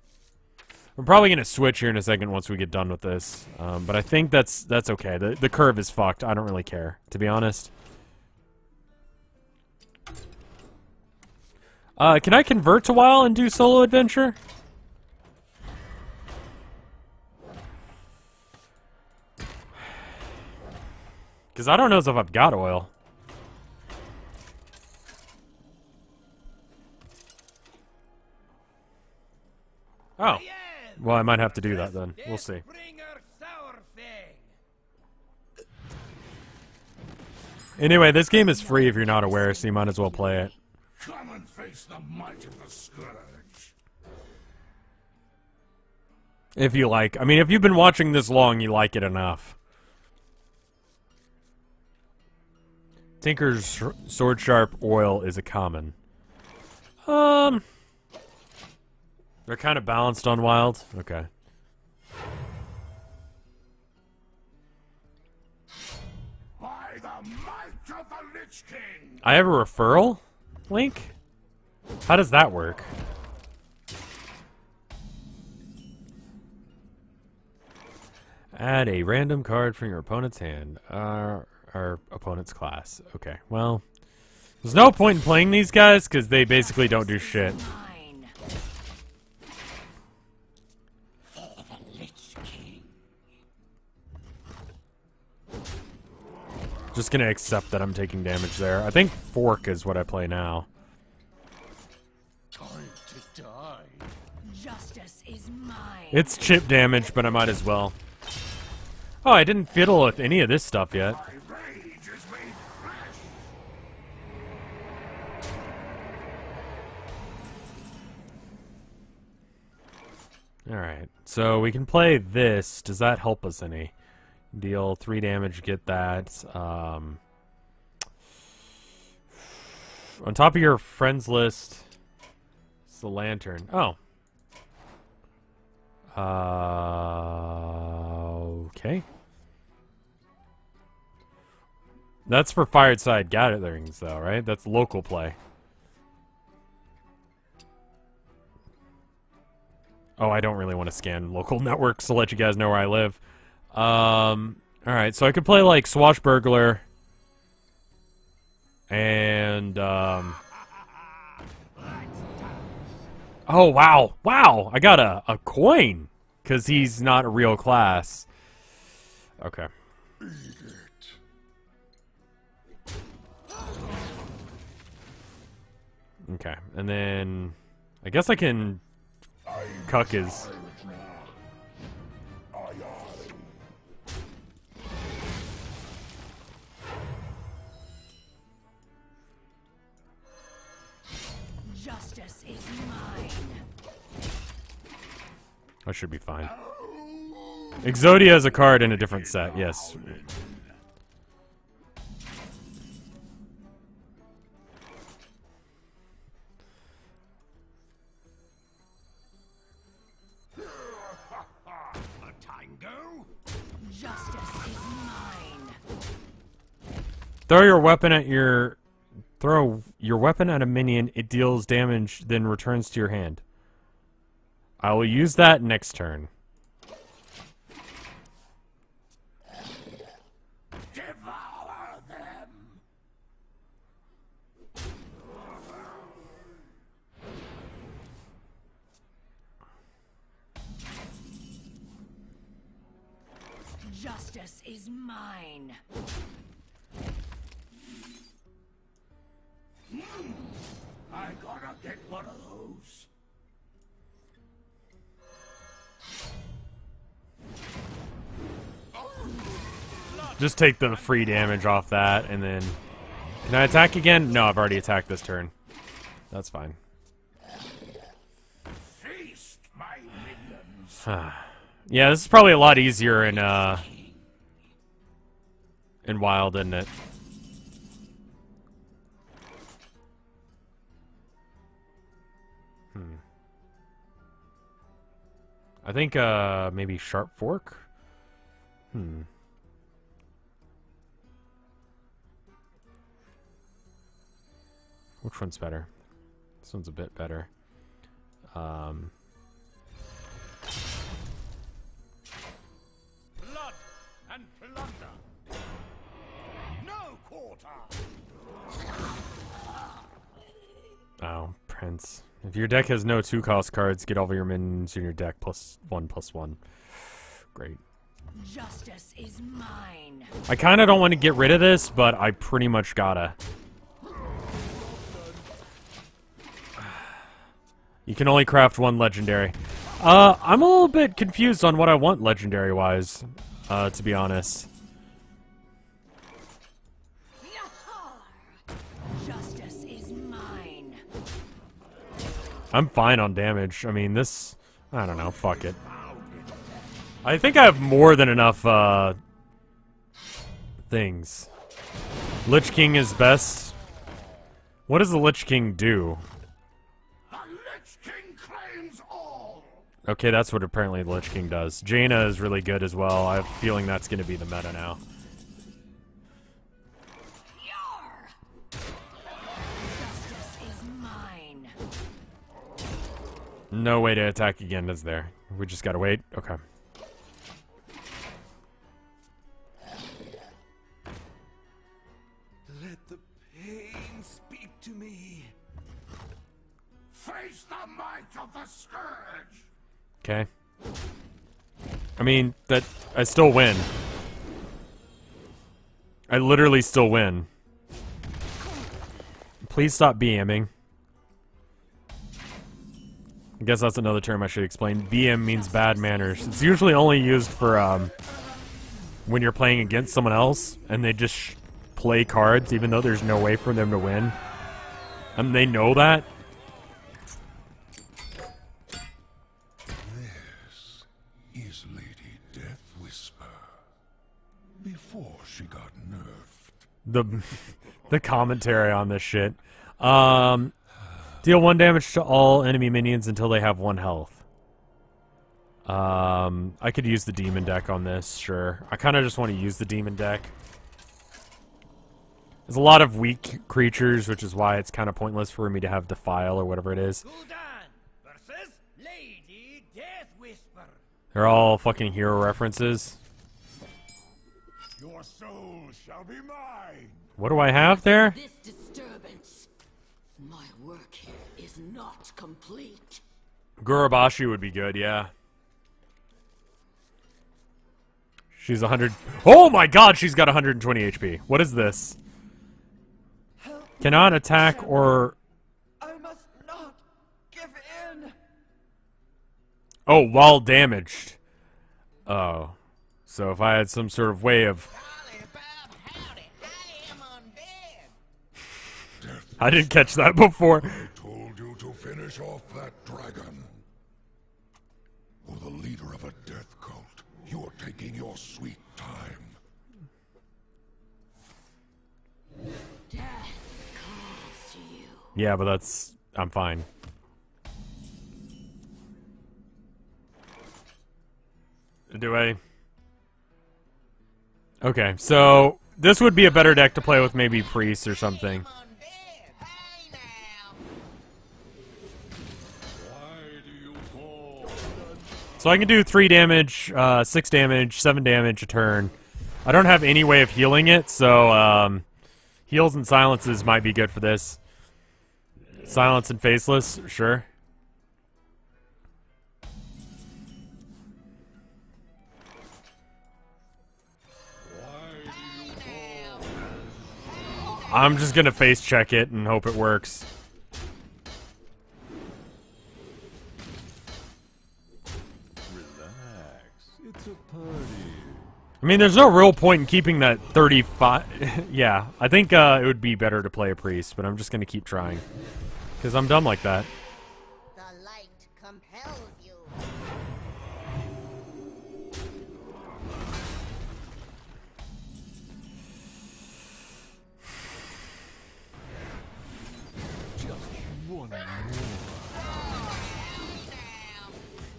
A: I'm probably going to switch here in a second once we get done with this. But I think that's okay. The curve is fucked. I don't really care, to be honest. Can I convert to WoW and do solo adventure? Because I don't know if I've got oil. Oh. Well, I might have to do that then. We'll see. Anyway, this game is free if you're not aware, so you might as well play it.
B: Come and face the might of the Scourge.
A: If you like. I mean, if you've been watching this long, you like it enough. Tinker's Sword Sharp Oil is a common. They're kind of balanced on wild. Okay.
B: By the might of the Lich King!
A: I have a referral link? How does that work? Add a random card from your opponent's hand. Our opponent's class. Okay, well, there's no point in playing these guys because they basically don't do shit.
G: Mine. For the Lich King.
A: Just gonna accept that I'm taking damage there. I think Fork is what I play now.
E: Time to die.
G: Justice is mine.
A: It's chip damage, but I might as well. Oh, I didn't fiddle with any of this stuff yet.
B: My rage is made flesh!
A: Alright, so we can play this. Does that help us any? Deal 3 damage, get that. On top of your friends list, it's the lantern. Oh. Okay. That's for Fireside Gatherings, though, right? That's local play. Oh, I don't really want to scan local networks to let you guys know where I live. Alright, so I could play, like, Swashbuckler. And, oh, wow. Wow! I got a coin! Because he's not a real class. Okay. Okay, and then I guess I can cuck his.
G: Justice is mine.
A: I should be fine. Exodia is a card in a different set, yes.
G: Justice is mine.
A: Throw your weapon at a minion, it deals damage, then returns to your hand. I will use that next turn.
B: Devour them!
G: Justice is mine.
B: I gotta get one of those.
A: Just take the free damage off that, and then... Can I attack again? No, I've already attacked this turn. That's fine.
B: Feast, my minions!
A: Yeah, this is probably a lot easier in Wild, isn't it? I think, maybe Sharp Fork? Which one's better? This one's a bit better.
C: Blood and plunder. No quarter.
A: Oh, Prince. If your deck has no 2-cost cards, get all of your minions in your deck +1/+1. Great.
G: Justice is mine.
A: I kind of don't want to get rid of this, but I pretty much gotta. You can only craft 1 legendary. I'm a little bit confused on what I want legendary-wise, to be honest.
G: Justice is mine.
A: I'm fine on damage. I mean, this... I don't know. Fuck it. I think I have more than enough things. Lich King is best. What does the Lich King do?
B: The Lich King claims all.
A: Okay, that's what apparently the Lich King does. Jaina is really good as well. I have a feeling that's going to be the meta now.
G: Justice is mine.
A: No way to attack again, is there? We just gotta wait? Okay.
E: Let the pain speak to me.
B: Face the might of the Scourge.
A: Okay. I mean, I still win. I literally still win. Please stop BMing. I guess that's another term I should explain. BM means bad manners. It's usually only used for when you're playing against someone else and they just play cards even though there's no way for them to win. And they know that.
B: This is Lady Death Whisper. Before she got nerfed.
A: The commentary on this shit. Deal 1 damage to all enemy minions until they have 1 health. I could use the demon deck on this, sure. I kind of just want to use the demon deck. There's a lot of weak creatures, which is why it's kind of pointless for me to have Defile or whatever it is.
F: Gul'dan versus Lady Death Whisper.
A: They're all fucking hero references.
B: Your soul shall be mine.
A: What do I have there?
G: This disturbance. My work here is not complete.
A: Gurabashi would be good, yeah. She's 100. Oh my god, she's got 120 HP. What is this? Cannot attack or...
H: I must not give in.
A: Oh, while damaged. Oh. So if I had some sort of way of... I didn't catch that before.
B: Told you to finish off that dragon. For the leader of a death cult, you're taking your sweet time.
G: Death calls to you.
A: Yeah, but that's... I'm fine. Do I... Okay, so... This would be a better deck to play with maybe Priest or something. So I can do 3 damage, 6 damage, 7 damage a turn. I don't have any way of healing it, so heals and silences might be good for this. Silence and Faceless, sure. I'm just gonna face check it and hope it works.
E: It's a party.
A: I mean, there's no real point in keeping that 35... Yeah, I think it would be better to play a Priest, but I'm just going to keep trying. Because I'm dumb like that.
I: The light compels you.
E: Just one more.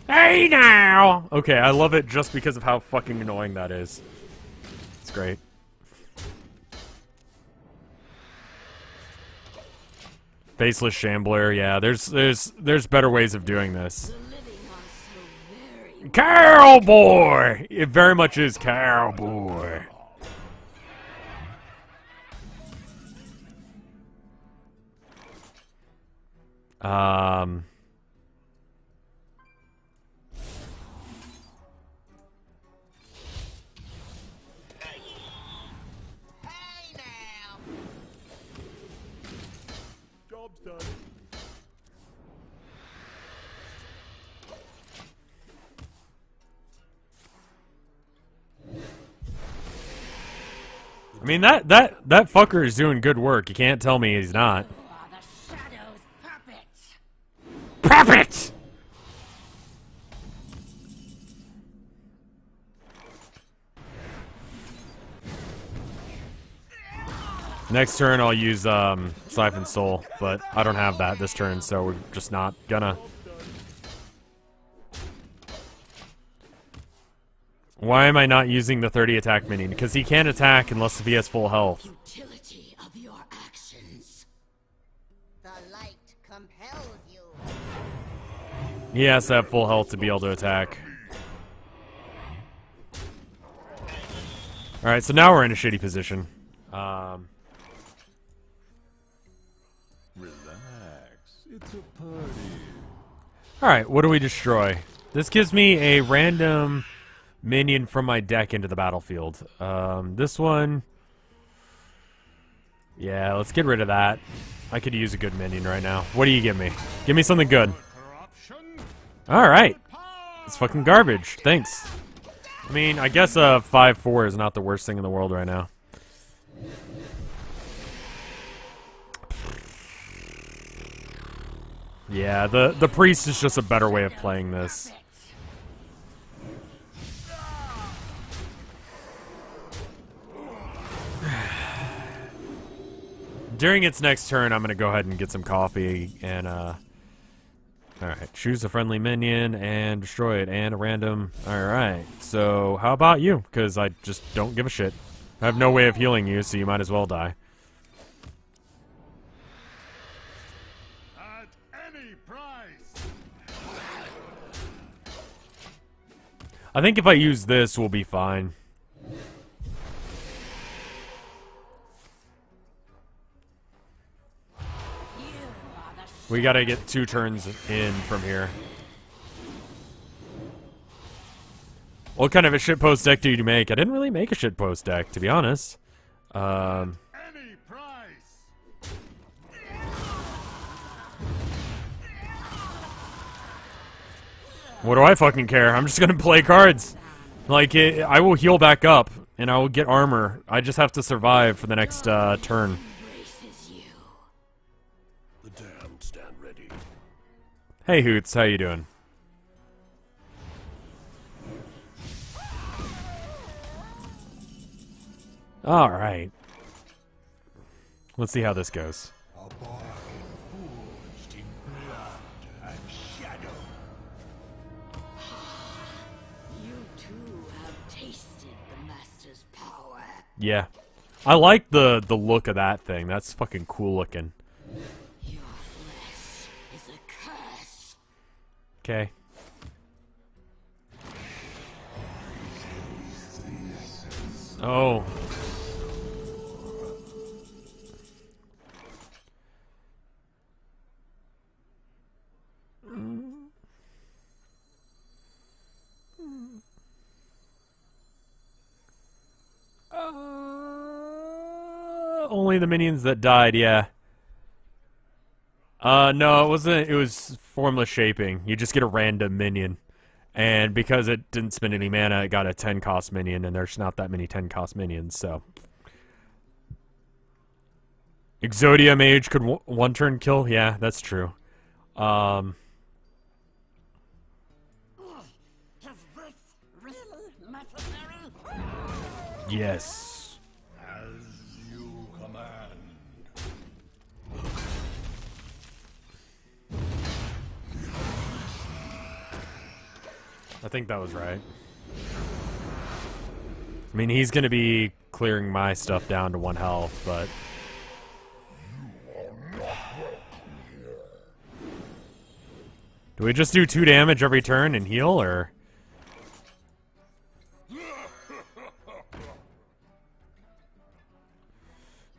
A: Hey now! Okay, I love it just because of how fucking annoying that is. It's great. Faceless Shambler, yeah, there's better ways of doing this.
G: The living are so very
A: Cowboy! It very much is Cowboy.
E: Job's done.
A: I mean, that fucker is doing good work. You can't tell me he's not.
G: are the shadows' puppets.
A: Puppet! Next turn I'll use Siphon Soul, but I don't have that this turn, so we're just not gonna. Why am I not using the 30 attack minion? Because he can't attack unless if he has full health.
G: Utility of your actions.
I: The light compels you.
A: He has to have full health to be able to attack. Alright, so now we're in a shitty position.
E: Relax. It's a party.
A: Alright, what do we destroy? This gives me a random minion from my deck into the battlefield. This one... Yeah, let's get rid of that. I could use a good minion right now. What do you give me? Give me something good. Alright. It's fucking garbage. Thanks. I mean, I guess a 5/4 is not the worst thing in the world right now. Yeah, the priest is just a better way of playing this. During its next turn, I'm going to go ahead and get some coffee and, alright, choose a friendly minion and destroy it, and a random. Alright, so how about you? Because I just don't give a shit. I have no way of healing you, so you might as well die.
C: At any price.
A: I think if I use this, we'll be fine. We gotta get 2 turns in from here. What kind of a shitpost deck did you make? I didn't really make a shitpost deck, to be honest.
C: Any price.
A: What do I fucking care? I'm just gonna play cards. Like, I will heal back up, and I will get armor. I just have to survive for the next turn.
B: The damned stand ready.
A: Hey, Hoots, how you doing? Alright. Let's see how this goes.
B: A bargain forged in blood and shadow.
G: You too have tasted the Master's power.
A: Yeah. I like the look of that thing. That's fucking cool looking.
G: Your flesh is a curse.
A: Okay. Oh. Only the minions that died, yeah. No, it wasn't. It was formless shaping. You just get a random minion. And because it didn't spend any mana, it got a 10-cost minion, and there's not that many 10-cost minions, so. Exodia Mage could one-turn kill? Yeah, that's true. Yes.
B: As you command.
A: I think that was right. I mean, he's going to be clearing my stuff down to 1 health, but... Do we just do 2 damage every turn and heal, or...?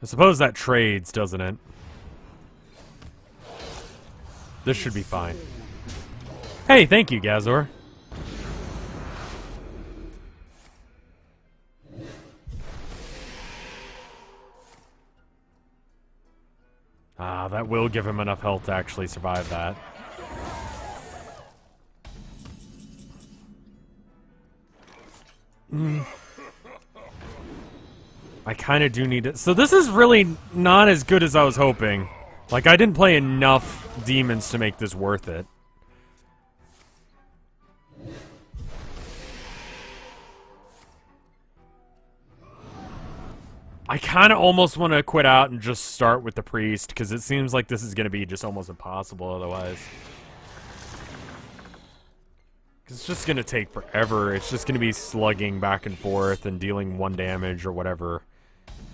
A: I suppose that trades, doesn't it? This should be fine. Hey, thank you, Gazor. Ah, that will give him enough health to actually survive that. I kind of do need it. So this is really not as good as I was hoping. Like, I didn't play enough demons to make this worth it. I kind of almost want to quit out and just start with the priest, because it seems like this is going to be just almost impossible otherwise. It's just going to take forever. It's just going to be slugging back and forth and dealing 1 damage or whatever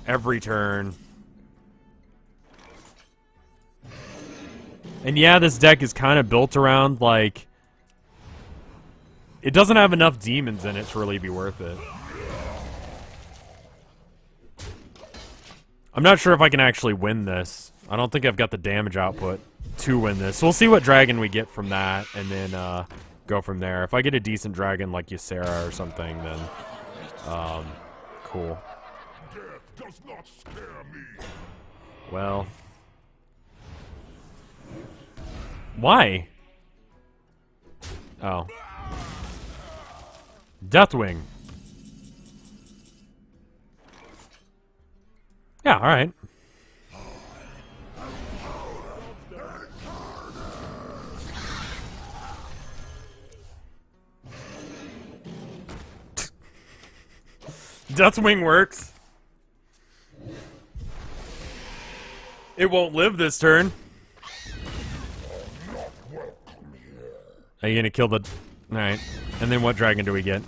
A: every turn. And yeah, this deck is kind of built around, like... It doesn't have enough demons in it to really be worth it. I'm not sure if I can actually win this. I don't think I've got the damage output to win this. So we'll see what dragon we get from that, and then go from there. If I get a decent dragon like Ysera or something, then cool.
B: Death does not scare me.
A: Well, why? Oh, Deathwing. Yeah, all right. Deathwing works. It won't live this turn. Are you gonna kill the... Alright. And then what dragon do we get?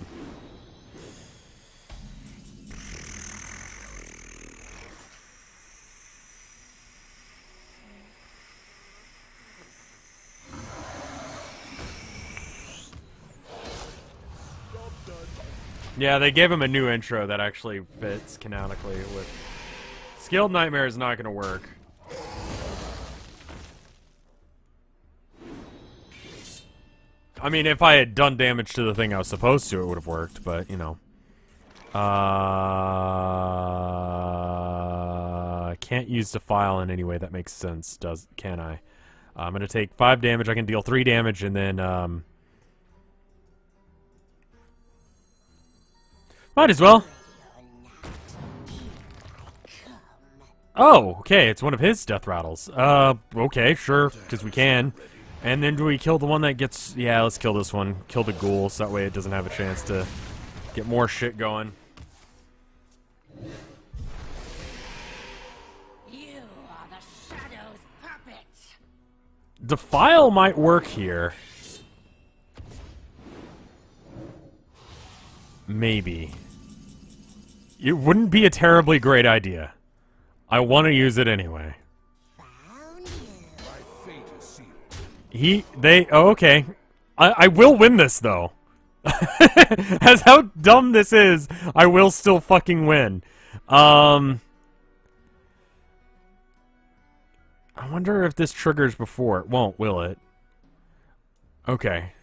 A: Yeah, they gave him a new intro that actually fits canonically with... Skilled Nightmare is not gonna work. I mean, if I had done damage to the thing I was supposed to, it would have worked, but, you know. Can't use Defile in any way that makes sense, can I? I'm gonna take 5 damage, I can deal 3 damage, and then, might as well. Oh, okay, it's one of his death rattles. Okay, sure, because we can. And then do we kill the one that gets... Yeah, let's kill this one. Kill the ghoul, so that way it doesn't have a chance to get more shit going.
G: You are the Shadow's puppet.
A: Defile might work here. Maybe. It wouldn't be a terribly great idea. I want to use it anyway. Oh, okay. I will win this, though. As how dumb this is, I will still fucking win. I wonder if this triggers before. It won't, will it? Okay.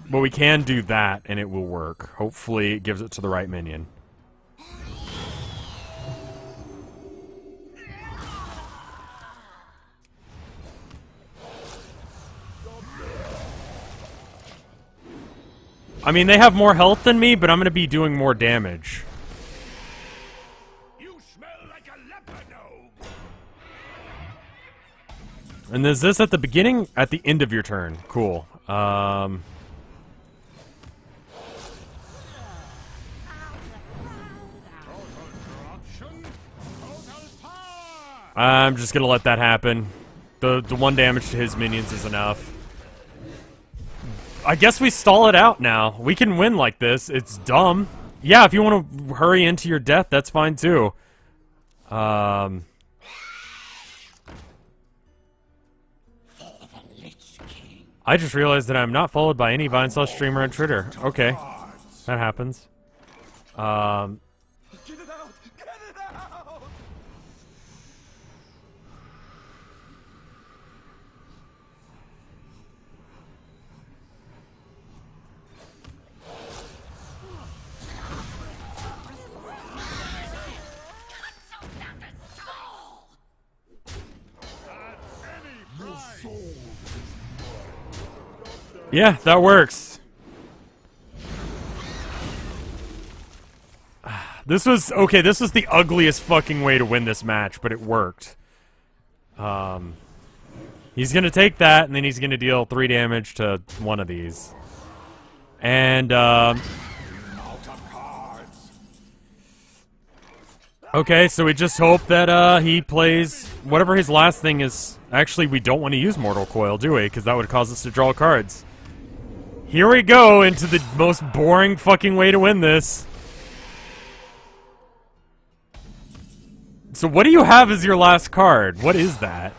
A: But we can do that, and it will work. Hopefully it gives it to the right minion. I mean, they have more health than me, but I'm going to be doing more damage.
C: You smell like a leper gnome.
A: And is this at the beginning? At the end of your turn. Cool. I'm just going to let that happen. The 1 damage to his minions is enough. I guess we stall it out now. We can win like this. It's dumb. Yeah, if you want to hurry into your death, that's fine too. I just realized that I'm not followed by any Vinesauce streamer on Twitter. Okay. That happens.
H: Get it out! Get it out!
A: Yeah, that works. This was okay. This was the ugliest fucking way to win this match, but it worked. He's gonna take that, and then he's gonna deal 3 damage to one of these. And Okay, so we just hope that he plays whatever his last thing is. Actually, we don't want to use Mortal Coil, do we? Because that would cause us to draw cards. Here we go into the most boring fucking way to win this. So what do you have as your last card? What is that?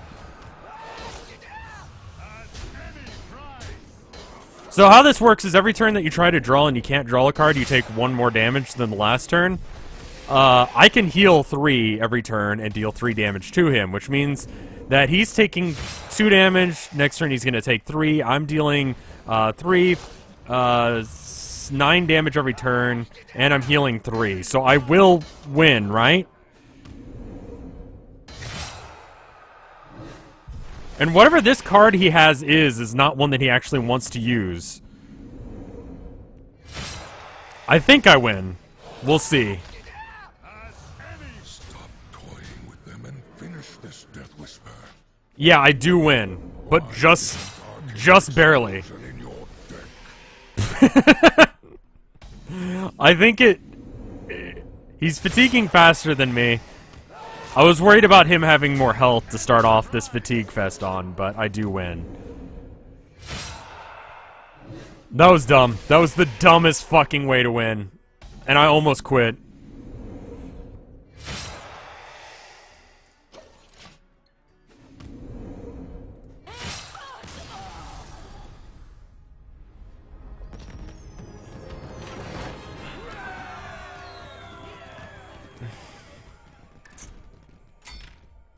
A: So how this works is every turn that you try to draw and you can't draw a card, you take 1 more damage than the last turn. I can heal 3 every turn and deal 3 damage to him, which means that he's taking 2 damage. Next turn he's going to take 3. I'm dealing 3, 9 damage every turn, and I'm healing 3. So I will win, right? And whatever this card he has is not one that he actually wants to use. I think I win. We'll see.
B: Stop toying with them and finish this Death Whisper.
A: Yeah, I do win, but just barely.
B: In your deck.
A: I think he's fatiguing faster than me. I was worried about him having more health to start off this fatigue fest on, but I do win. That was dumb. That was the dumbest fucking way to win. And I almost quit.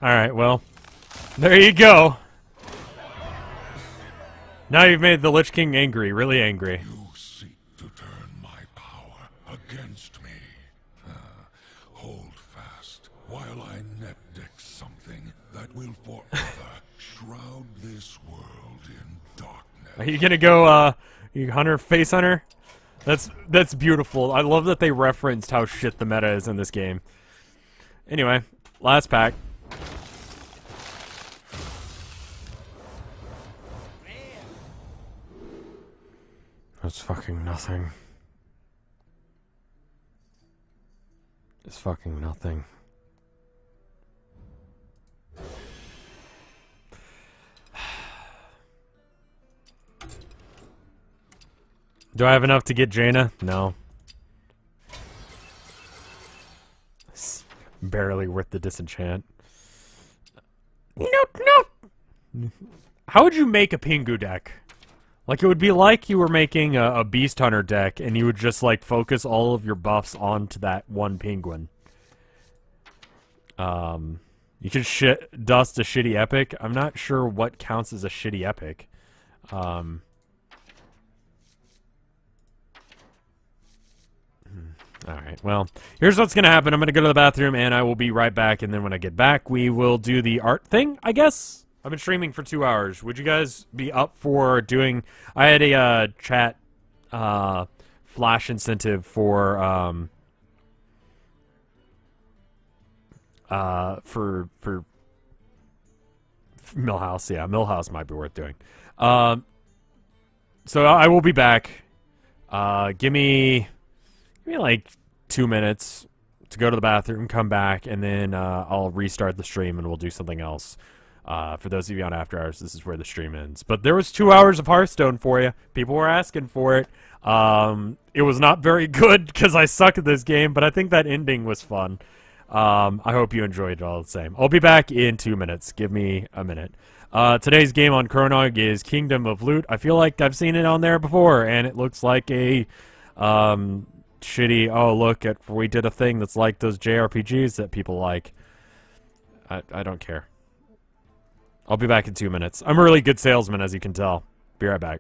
A: Alright, well, there you go. Now you've made the Lich King angry, really angry.
B: You seek to turn my power against me. Hold fast while I net deck something that will forever shroud this world in darkness.
A: Are you gonna go, you Hunter, Face Hunter? That's beautiful. I love that they referenced how shit the meta is in this game. Anyway, last pack. That's fucking nothing. It's fucking nothing. Do I have enough to get Jaina? No. It's barely worth the disenchant. Nope, nope. How would you make a Pingu deck? Like, it would be like you were making a Beast Hunter deck, and you would just, like, focus all of your buffs onto that one penguin. You could dust a shitty epic. I'm not sure what counts as a shitty epic. Alright, well, here's what's gonna happen. I'm gonna go to the bathroom, and I will be right back, and then when I get back, we will do the art thing, I guess? I've been streaming for 2 hours. Would you guys be up for doing... I had a chat flash incentive for Millhouse. Yeah, Millhouse might be worth doing. So I will be back. Give me like 2 minutes to go to the bathroom, come back, and then I'll restart the stream and we'll do something else. For those of you on After Hours, this is where the stream ends. But there was 2 hours of Hearthstone for you. People were asking for it. It was not very good because I suck at this game, but I think that ending was fun. I hope you enjoyed it all the same. I'll be back in 2 minutes. Give me a minute. Today's game on Chronog is Kingdom of Loot. I feel like I've seen it on there before, and it looks like a shitty, oh, look, we did a thing that's like those JRPGs that people like. I don't care. I'll be back in 2 minutes. I'm a really good salesman, as you can tell. Be right back.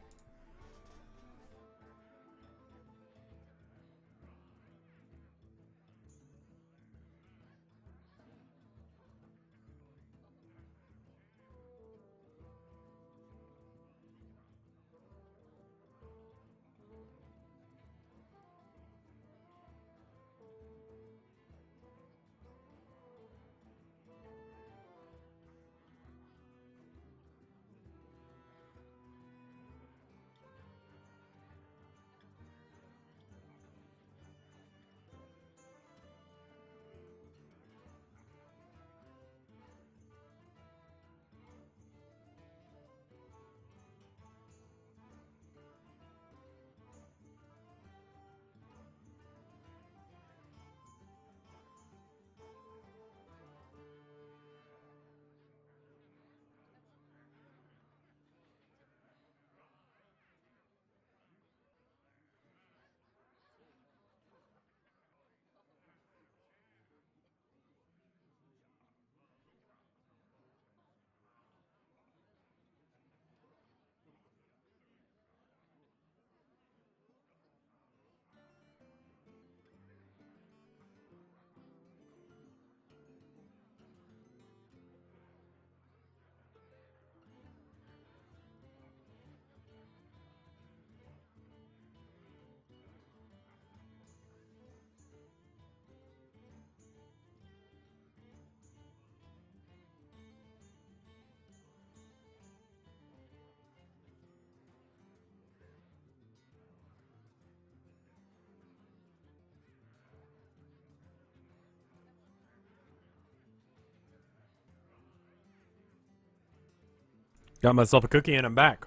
A: Got myself a cookie and I'm back.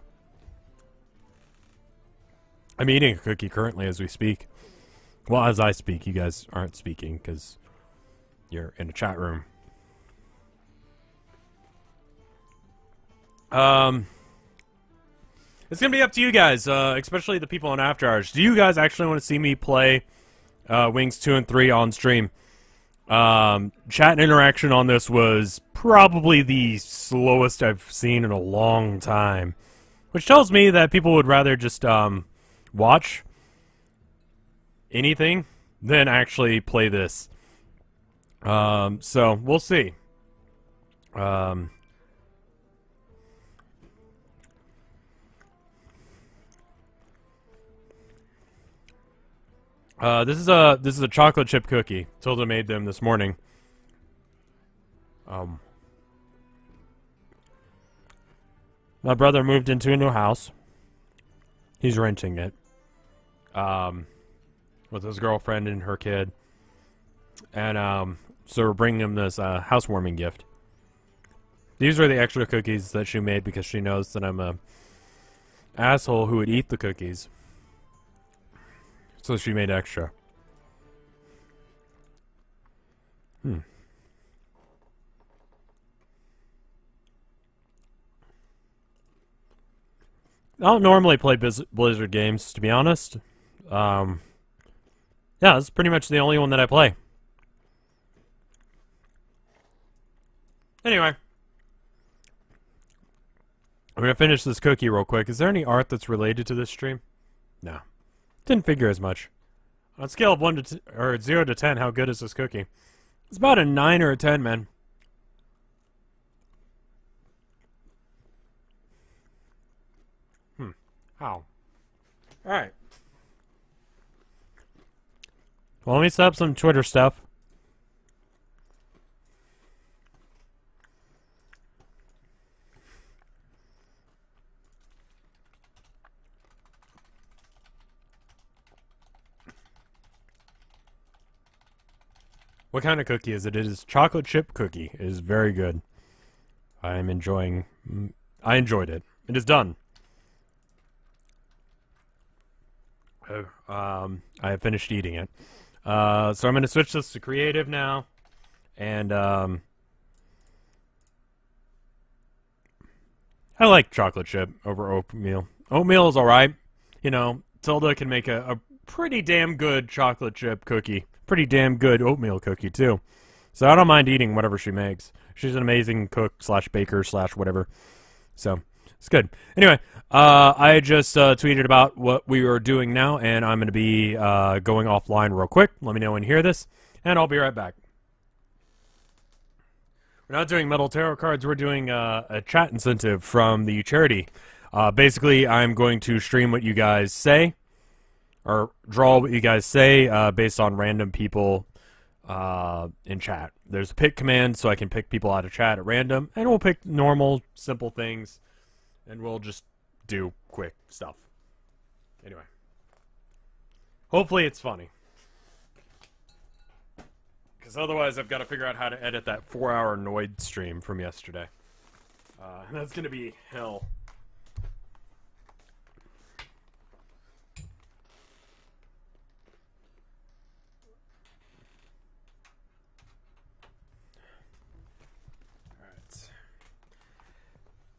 A: I'm eating a cookie currently as we speak. Well, as I speak, you guys aren't speaking because you're in a chat room. It's gonna be up to you guys, especially the people on After Hours. Do you guys actually want to see me play Wings 2 and 3 on stream? Chat and interaction on this was probably the slowest I've seen in a long time, which tells me that people would rather just watch anything than actually play this. So we'll see. This is a chocolate chip cookie. Tilda made them this morning. My brother moved into a new house. He's renting it. With his girlfriend and her kid. And, so we're bringing him this, housewarming gift. These are the extra cookies that she made because she knows that I'm a asshole who would eat the cookies. So she made extra. I don't normally play Blizzard games, to be honest. Yeah, it's pretty much the only one that I play. Anyway. I'm gonna finish this cookie real quick. Is there any art that's related to this stream? No. Didn't figure as much. On a scale of 1 to or 0 to 10, how good is this cookie? It's about a 9 or a 10, man. How? Alright. Well, let me set up some Twitter stuff. What kind of cookie is it? It is chocolate chip cookie. It is very good. I enjoyed it. It is done. I have finished eating it. So I'm going to switch this to creative now. And, I like chocolate chip over oatmeal. Oatmeal is alright. You know, Tilda can make a pretty damn good chocolate chip cookie. Pretty damn good oatmeal cookie, too. So I don't mind eating whatever she makes. She's an amazing cook / baker / whatever. So, it's good. Anyway, I just tweeted about what we are doing now, and I'm going to be going offline real quick. Let me know when you hear this, and I'll be right back. We're not doing metal tarot cards. We're doing a chat incentive from the charity. Basically, I'm going to stream what you guys say, or draw what you guys say based on random people in chat. There's a pick command, so I can pick people out of chat at random, and we'll pick normal, simple things, and we'll just do quick stuff. Anyway. Hopefully it's funny. Because otherwise I've got to figure out how to edit that 4-hour Noid stream from yesterday. And that's going to be hell. Alright.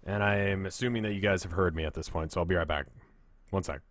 A: And I am assuming that you guys have heard me at this point, so I'll be right back. One sec.